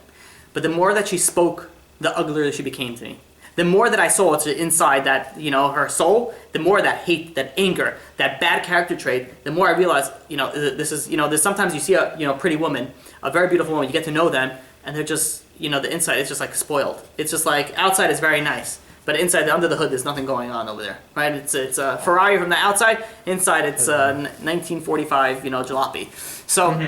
But the more that she spoke, the uglier she became to me. The more that I saw inside that, her soul, the more that hate, that anger, that bad character trait, the more I realized, this is, there's sometimes you see a, pretty woman, a very beautiful woman, you get to know them, and they're just, the inside is just like spoiled. It's just like, outside is very nice, but inside, under the hood, there's nothing going on over there, right? It's a Ferrari from the outside, inside it's 1945, jalopy. So,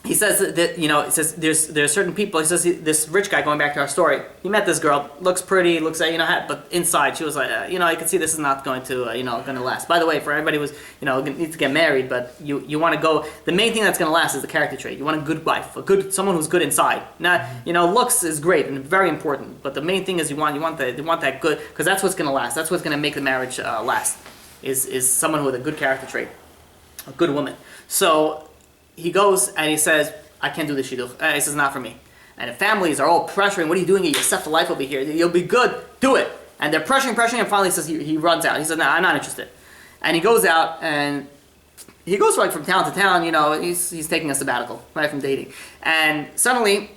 he says that, it says there's certain people, he says this rich guy, going back to our story, he met this girl, looks pretty, looks like, but inside she was like, I can see this is not going to, going to last. By the way, for everybody who's, needs to get married, but you want to go, the main thing that's going to last is the character trait. You want a good wife, someone who's good inside. Not, looks is great and very important, but the main thing is you want that good, because that's what's going to last. That's what's going to make the marriage last, is someone with a good character trait, a good woman. So, he goes and he says, I can't do this shidduch. He says, not for me. And the families are all pressuring, what are you doing? You set the life over here. You'll be good. Do it. And they're pressuring, and finally he runs out. He says, no, I'm not interested. And he goes out and he goes from town to town, he's taking a sabbatical, right, from dating. And suddenly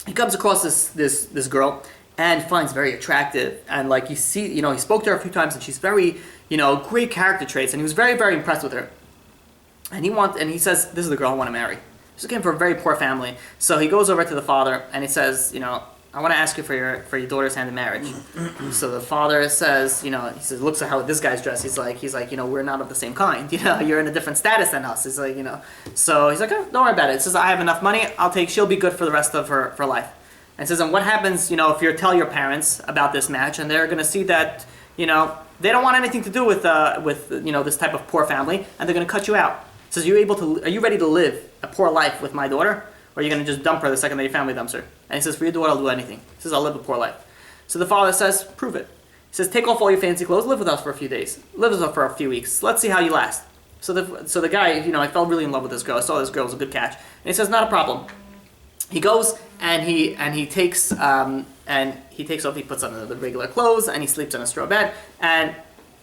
he comes across this girl and finds very attractive. And you see, he spoke to her a few times and she's very, great character traits. And he was very, very impressed with her. And he says, this is the girl I want to marry. He came from a very poor family. So he goes over to the father and he says, you know, I want to ask you for your daughter's hand in marriage. So the father says, you know, he says, looks at how this guy's dressed. He's like, you know, we're not of the same kind. You know, you're in a different status than us. He's like, you know, so he's like, oh, don't worry about it. He says, I have enough money. She'll be good for the rest of her life. And says, and what happens, you know, if you tell your parents about this match and they're going to see that, you know, they don't want anything to do with you know, this type of poor family, and they're going to cut you out. He says, are you ready to live a poor life with my daughter? Or are you going to just dump her the second that your family dumps her? And he says, for your daughter, I'll do anything. He says, I'll live a poor life. So the father says, prove it. He says, take off all your fancy clothes, live with us for a few days. Live with us for a few weeks. Let's see how you last. So the guy, you know, I fell really in love with this girl. I saw this girl was a good catch. And he says, not a problem. He goes and he takes off, he puts on the regular clothes, and he sleeps in a straw bed. And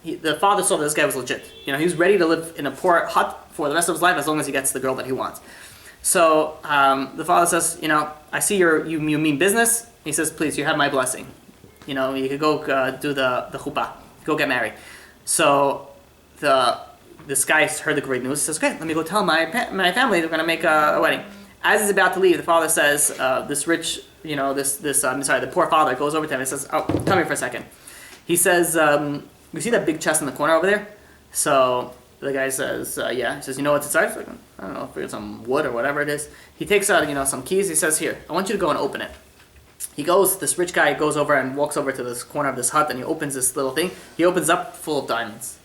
the father saw that this guy was legit. You know, he was ready to live in a poor hut for the rest of his life as long as he gets the girl that he wants. So the father says, you know, I see you mean business. He says, please, you have my blessing. You know, you could go do the chuppah, go get married. So this guy heard the great news. He says, okay, let me go tell my family they're going to make a wedding. As he's about to leave, the father says, this rich, you know, the poor father goes over to him and says, oh, come here for a second. He says, you see that big chest in the corner over there? So the guy says, yeah. He says, you know what's inside? Like, I don't know, if it's some wood or whatever it is. He takes out, you know, some keys. He says, here, I want you to go and open it. This rich guy goes over and walks over to this corner of this hut, and he opens this little thing. He opens up full of diamonds.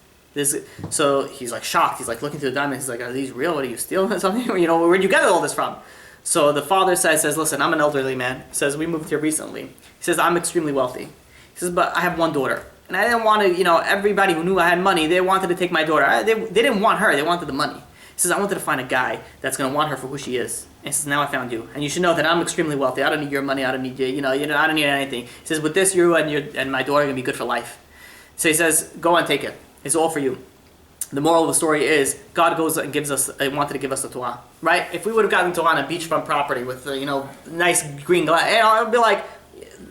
So he's like shocked. He's like looking through the diamonds. He's like, are these real? What, are you stealing or something? You know, where'd you get all this from? So the father says, listen, I'm an elderly man. He says, we moved here recently. He says, I'm extremely wealthy. He says, but I have one daughter. And I didn't want to, you know, everybody who knew I had money, they wanted to take my daughter. They didn't want her, they wanted the money. He says, I wanted to find a guy that's going to want her for who she is. And he says, now I found you. And you should know that I'm extremely wealthy. I don't need your money. I don't need you. I don't need anything. He says, with this, you and my daughter are going to be good for life. So he says, go and take it. It's all for you. The moral of the story is, God goes and wanted to give us the Torah. Right? If we would have gotten Torah on a beachfront property with, nice green glass, it would be like,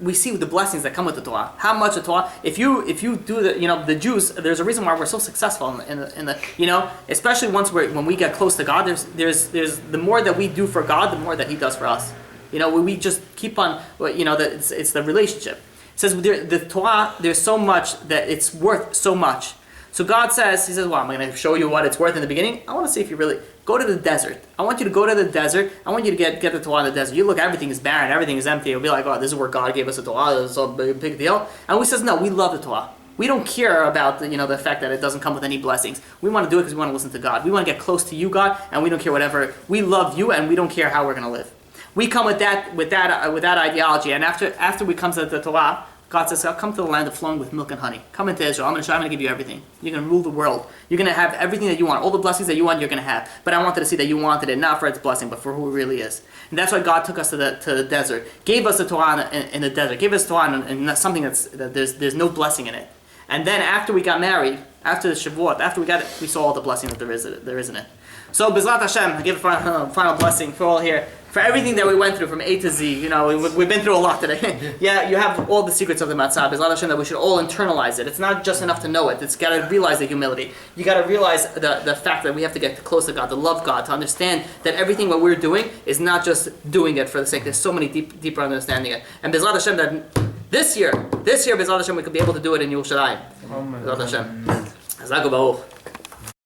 we see the blessings that come with the Torah. How much the Torah? If you do the Jews, there's a reason why we're so successful in the especially when we get close to God. There's the more that we do for God, the more that He does for us. We just keep on. That it's the relationship. It says the Torah. There's so much that it's worth so much. So God says, He says, well, I'm going to show you what it's worth in the beginning. I want to see if you really go to the desert. I want you to go to the desert. I want you to get the Torah in the desert. You look, everything is barren, everything is empty. You'll be like, oh, this is where God gave us the Torah. This is a big deal. And we says, no, we love the Torah. We don't care about the fact that it doesn't come with any blessings. We want to do it because we want to listen to God. We want to get close to you, God, and we don't care whatever. We love you, and we don't care how we're going to live. We come with that ideology, and after we come to the Torah, God says, I'll come to the land of flowing with milk and honey. Come into Israel. I'm going to give you everything. You're going to rule the world. You're going to have everything that you want. All the blessings that you want, you're going to have. But I wanted to see that you wanted it, not for its blessing, but for who it really is. And that's why God took us to the desert. Gave us the Torah in the desert. Gave us Torah and something that there's no blessing in it. And then after we got married, after the Shavuot, after we got it, we saw all the blessing that there is in it. So, B'ezrat Hashem, I give a final blessing for all here. For everything that we went through from A to Z, we've been through a lot today. Yeah, you have all the secrets of the Matzah. B'ezrat Hashem, that we should all internalize it. It's not just enough to know it. It's got to realize the humility. You got to realize the fact that we have to get close to God, to love God, to understand that everything what we're doing is not just doing it for the sake. There's so many deeper understanding it. And B'ezrat Hashem, that this year, B'ezrat Hashem, we could be able to do it in Yerushalayim. B'ezrat Hashem.